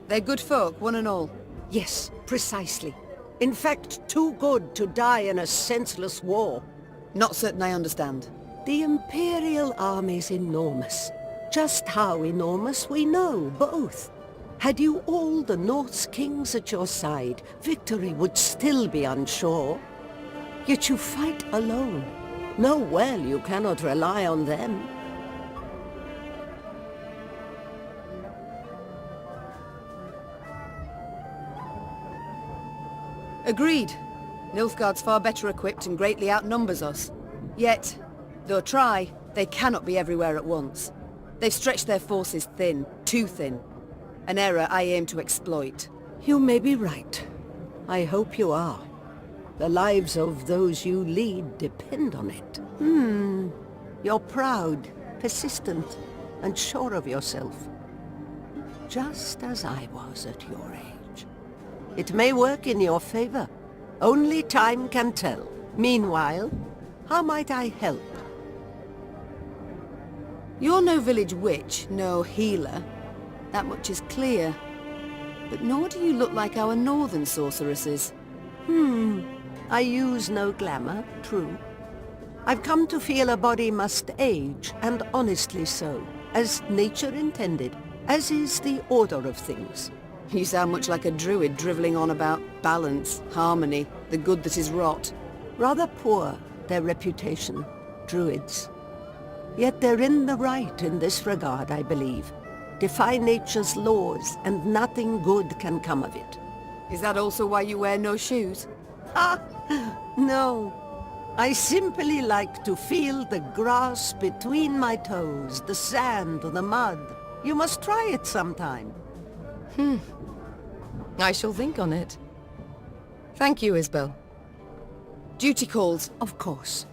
They're good folk, one and all. Yes, precisely. In fact, too good to die in a senseless war. Not certain I understand. The Imperial Army's enormous. Just how enormous we know, both. Had you all the Norse kings at your side, victory would still be unsure. Yet you fight alone. Know well you cannot rely on them. Agreed. Nilfgaard's far better equipped and greatly outnumbers us. Yet, though try, they cannot be everywhere at once. They've stretched their forces thin, too thin. An error I aim to exploit. You may be right. I hope you are. The lives of those you lead depend on it. You're proud, persistent, and sure of yourself. Just as I was at your age. It may work in your favor. Only time can tell. Meanwhile, how might I help? You're no village witch, no healer. That much is clear. But nor do you look like our northern sorceresses. I use no glamour, true. I've come to feel a body must age, and honestly so, as nature intended, as is the order of things. You sound much like a druid drivelling on about balance, harmony, the good that is rot. Rather poor, their reputation, druids. Yet they're in the right in this regard, I believe. Defy nature's laws, and nothing good can come of it. Is that also why you wear no shoes? No. I simply like to feel the grass between my toes, the sand or the mud. You must try it sometime. I shall think on it. Thank you, Isbel. Duty calls. Of course.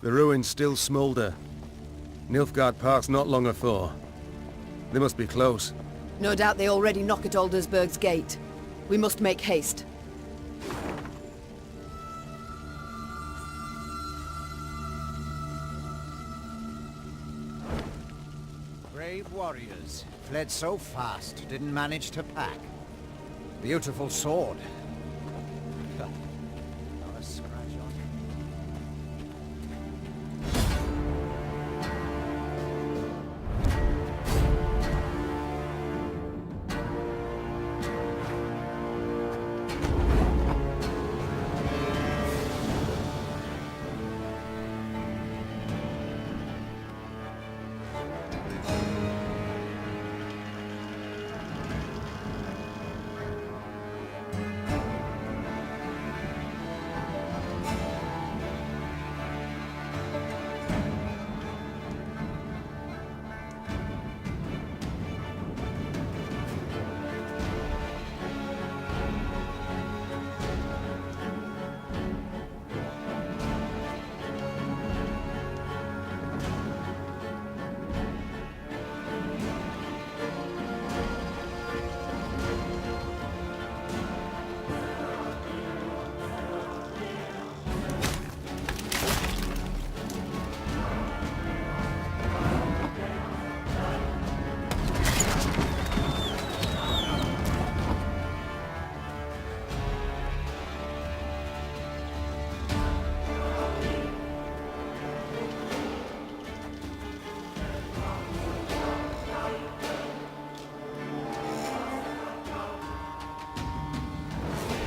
The ruins still smoulder. Nilfgaard passed not long afore. They must be close. No doubt they already knock at Aldersburg's gate. We must make haste. Brave warriors, fled so fast, didn't manage to pack. Beautiful sword. Not a scratch on it.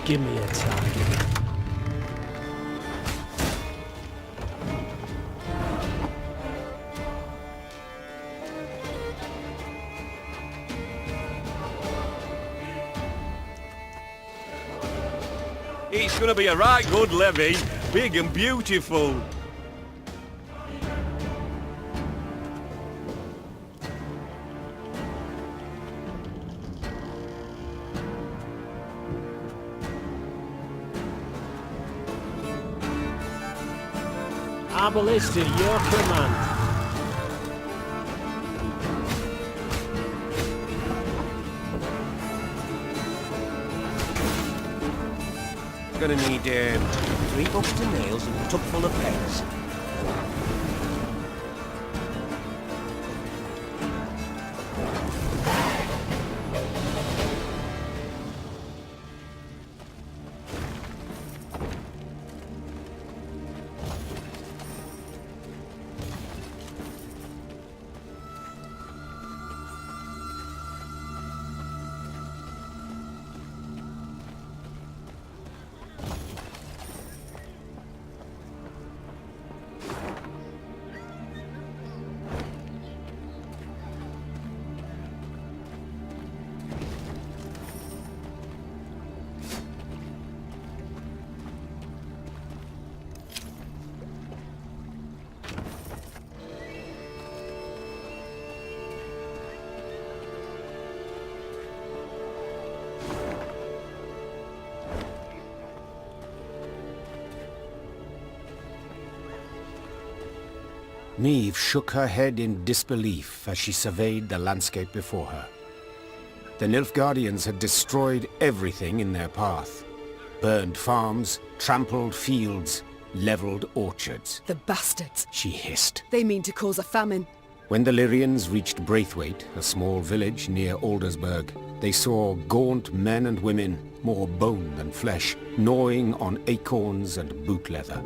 Give me a target. It's gonna be a right good levy, big and beautiful. Arbalist at your command. Gonna need 3 buckets of nails and a tub full of pegs. Niamh shook her head in disbelief as she surveyed the landscape before her. The Nilfgaardians had destroyed everything in their path. Burned farms, trampled fields, leveled orchards. The bastards! She hissed. They mean to cause a famine. When the Lyrians reached Braithwaite, a small village near Aldersburg, they saw gaunt men and women, more bone than flesh, gnawing on acorns and boot leather.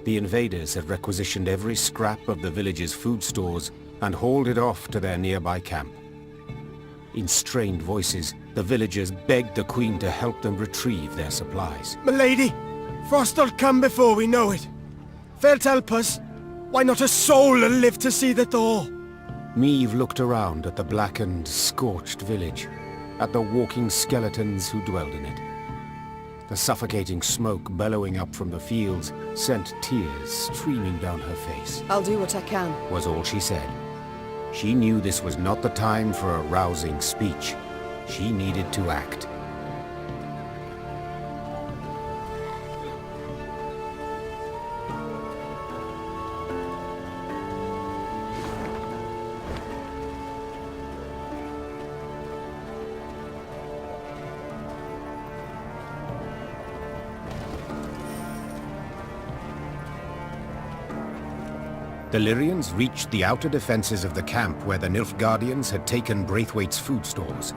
The invaders had requisitioned every scrap of the village's food stores and hauled it off to their nearby camp. In strained voices, the villagers begged the Queen to help them retrieve their supplies. Milady, Frost'll come before we know it. Felt help us. Why not a soul will live to see the thaw? Niamh looked around at the blackened, scorched village, at the walking skeletons who dwelled in it. The suffocating smoke bellowing up from the fields sent tears streaming down her face. I'll do what I can, was all she said. She knew this was not the time for a rousing speech. She needed to act. The Lyrians reached the outer defenses of the camp where the Nilfgaardians had taken Braithwaite's food stores.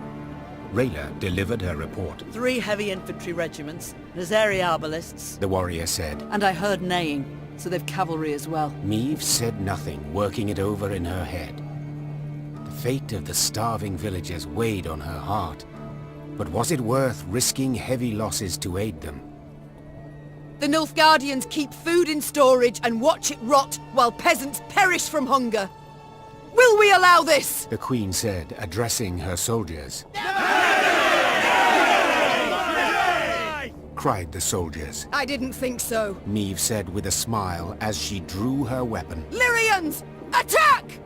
Rayla delivered her report. 3 heavy infantry regiments, Nazari Arbalists. The warrior said. And I heard neighing, so they've cavalry as well. Niamh said nothing, working it over in her head. The fate of the starving villagers weighed on her heart. But was it worth risking heavy losses to aid them? The Nilfgaardians keep food in storage and watch it rot while peasants perish from hunger. Will we allow this? The Queen said, addressing her soldiers. Cried the soldiers. I didn't think so. Niamh said with a smile as she drew her weapon. Lyrians! Attack!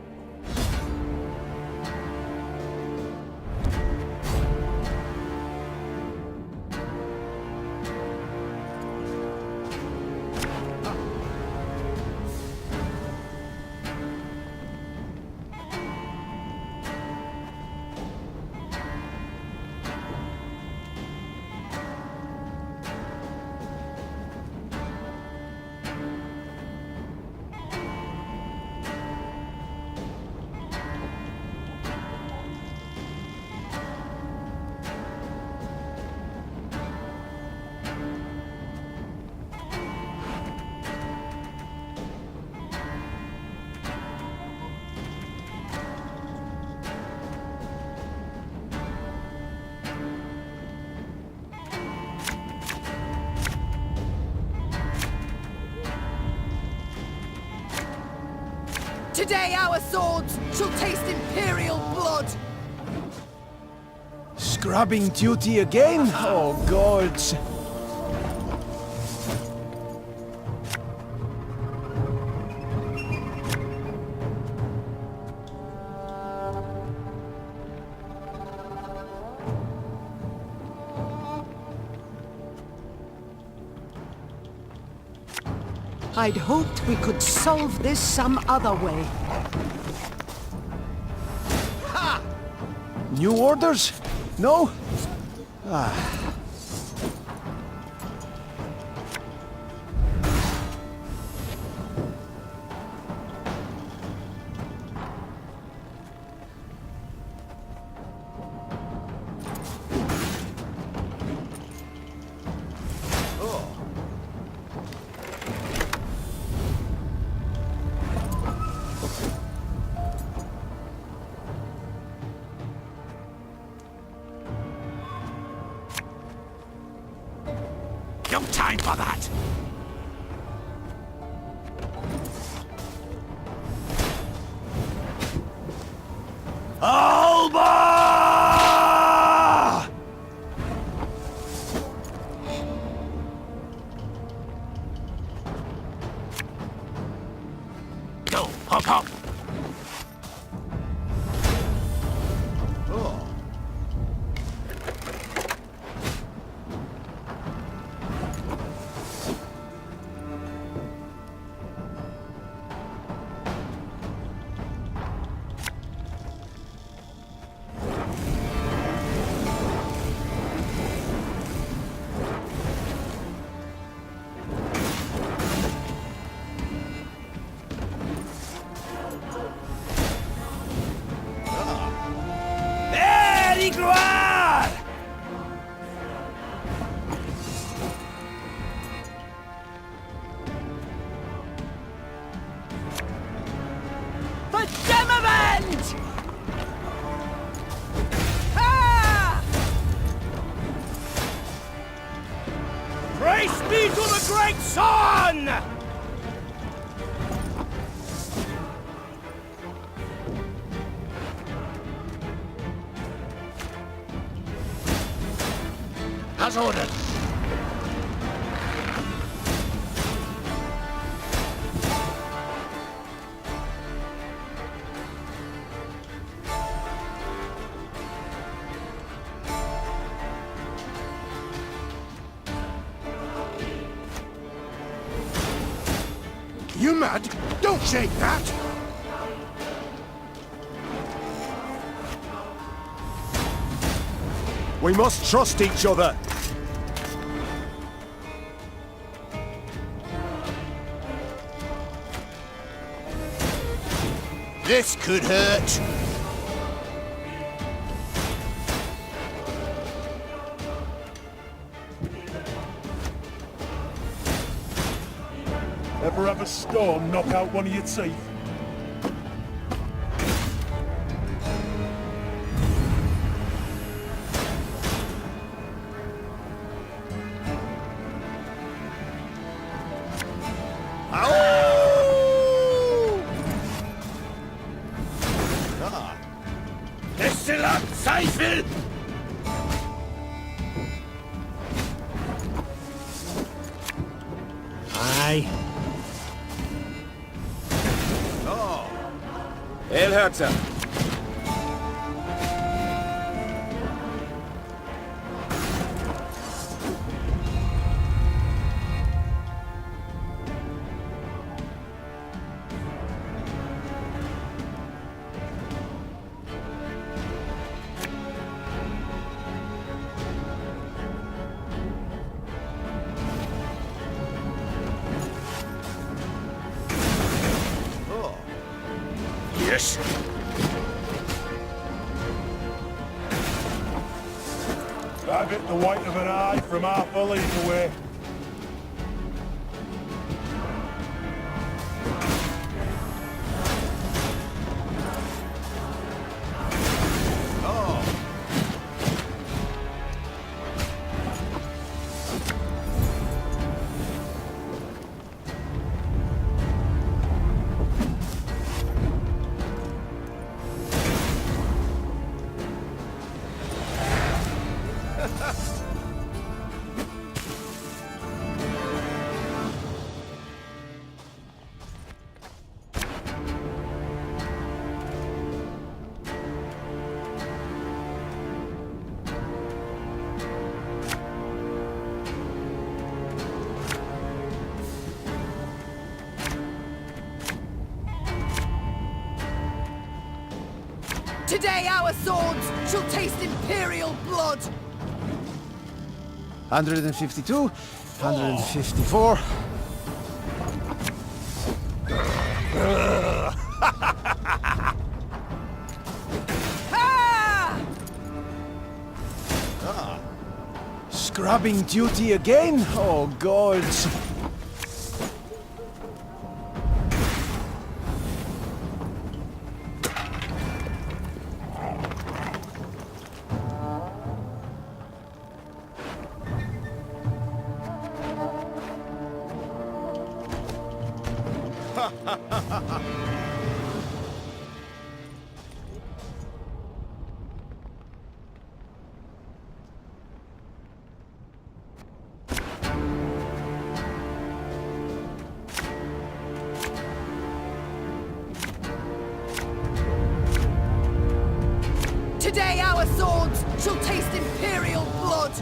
Today our swords shall taste Imperial blood! Scrubbing duty again? Oh, gods! I'd hoped we could solve this some other way. Ha! New orders? No? Ah. No time for that! Alba! Go, hop, hop! Gloire! For Demavend! Ah! Praise be to the great sun! As ordered. You mad? Don't shake that! We must trust each other. This could hurt. Ever have a storm knock out one of your teeth? Destillat Zweifel! Aye. Elherzer. Yes. Have it the white of an eye from half a league away. Today our swords shall taste imperial blood! 152, 154. Scrubbing duty again? Oh, gods. Today our swords shall taste imperial blood!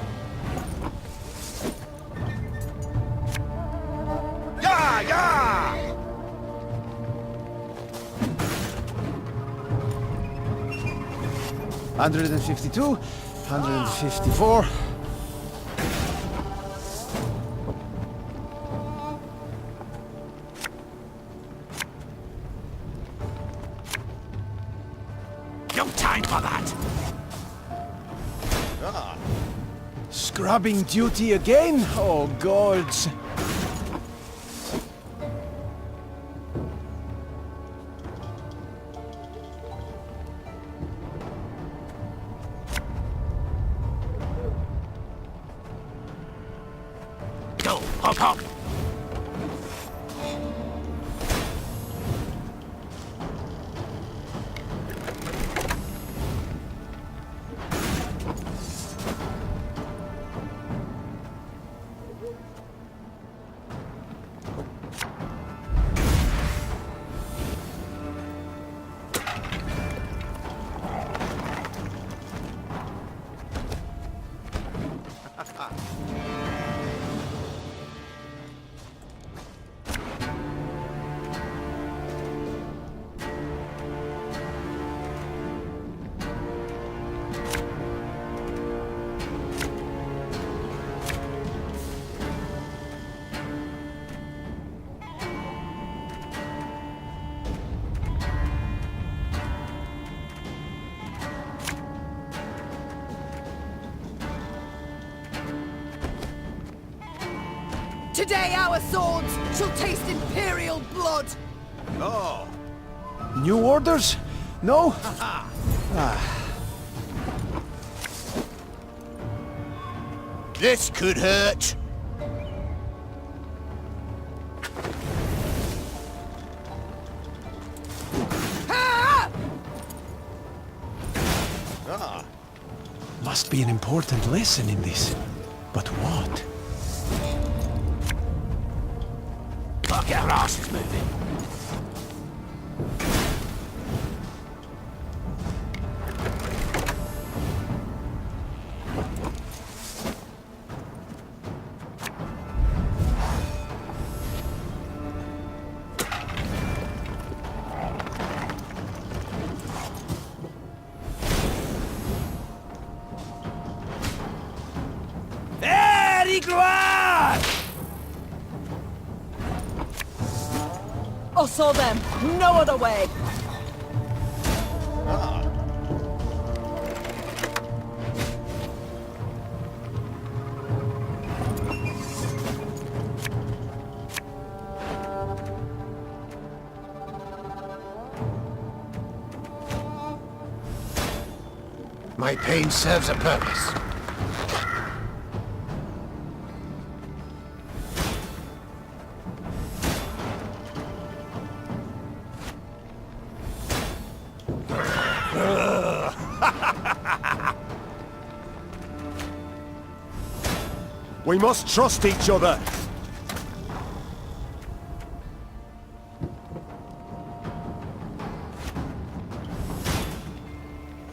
Yeah, yeah! 152, 154. No time for that! Scrubbing duty again? Oh, gods. Go, hop, hop! Today our swords shall taste imperial blood! Oh. New orders? No? This could hurt. Must be an important lesson in this. But what? Fuck, our ass is moving. I saw them. No other way. My pain serves a purpose. We must trust each other.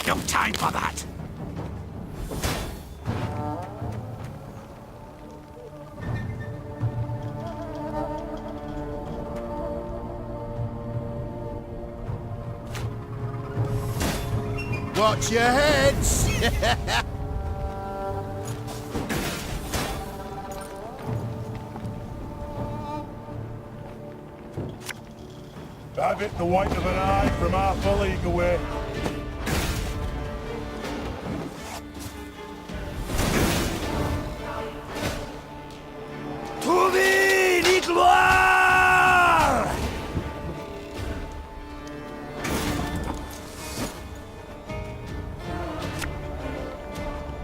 No time for that. Watch your heads! Have it the white of an eye from half a league away.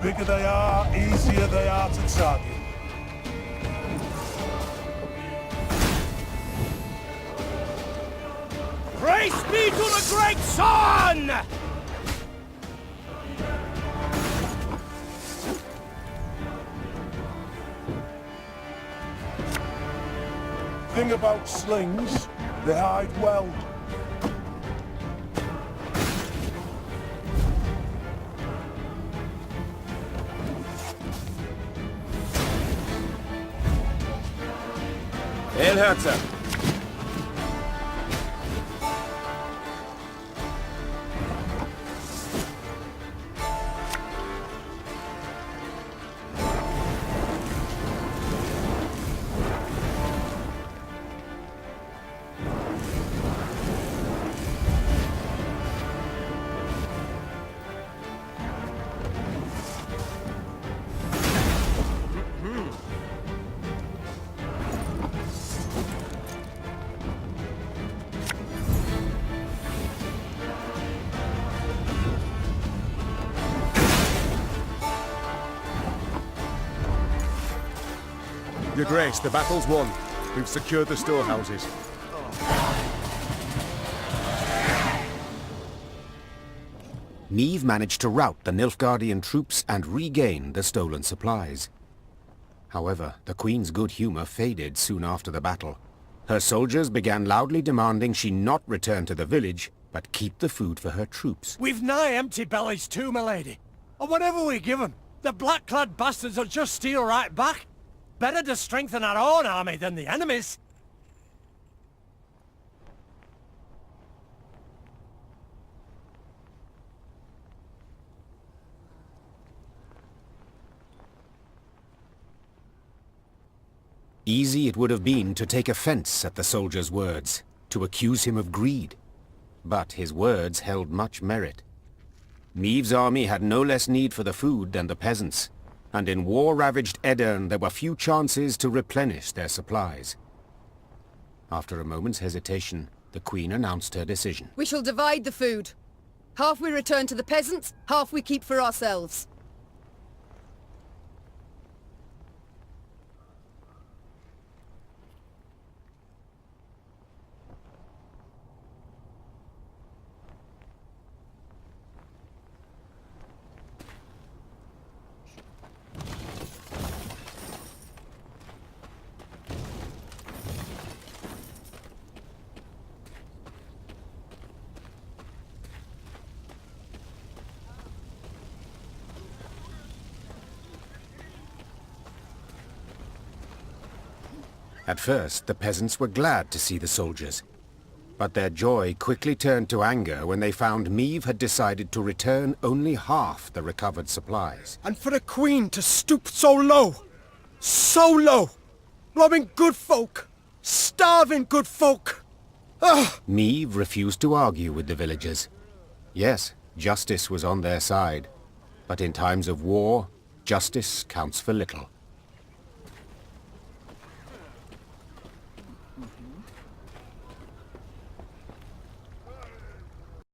Bigger they are, easier they are to target. Praise be to the great sun! Thing about slings, they hide well. Elhörzer. Your Grace, the battle's won. We've secured the storehouses. Niamh managed to rout the Nilfgaardian troops and regain the stolen supplies. However, the Queen's good humor faded soon after the battle. Her soldiers began loudly demanding she not return to the village, but keep the food for her troops. We've nigh empty bellies too, my lady. Or whatever we give them, the black-clad bastards will just steal right back. Better to strengthen our own army than the enemy's. Easy it would have been to take offense at the soldier's words, to accuse him of greed. But his words held much merit. Niamh's army had no less need for the food than the peasants, and in war-ravaged Edirn there were few chances to replenish their supplies. After a moment's hesitation, the Queen announced her decision. We shall divide the food. Half we return to the peasants, half we keep for ourselves. At first, the peasants were glad to see the soldiers. But their joy quickly turned to anger when they found Niamh had decided to return only half the recovered supplies. And for a queen to stoop so low! So low! Robbing good folk! Starving good folk! Ugh! Niamh refused to argue with the villagers. Yes, justice was on their side. But in times of war, justice counts for little.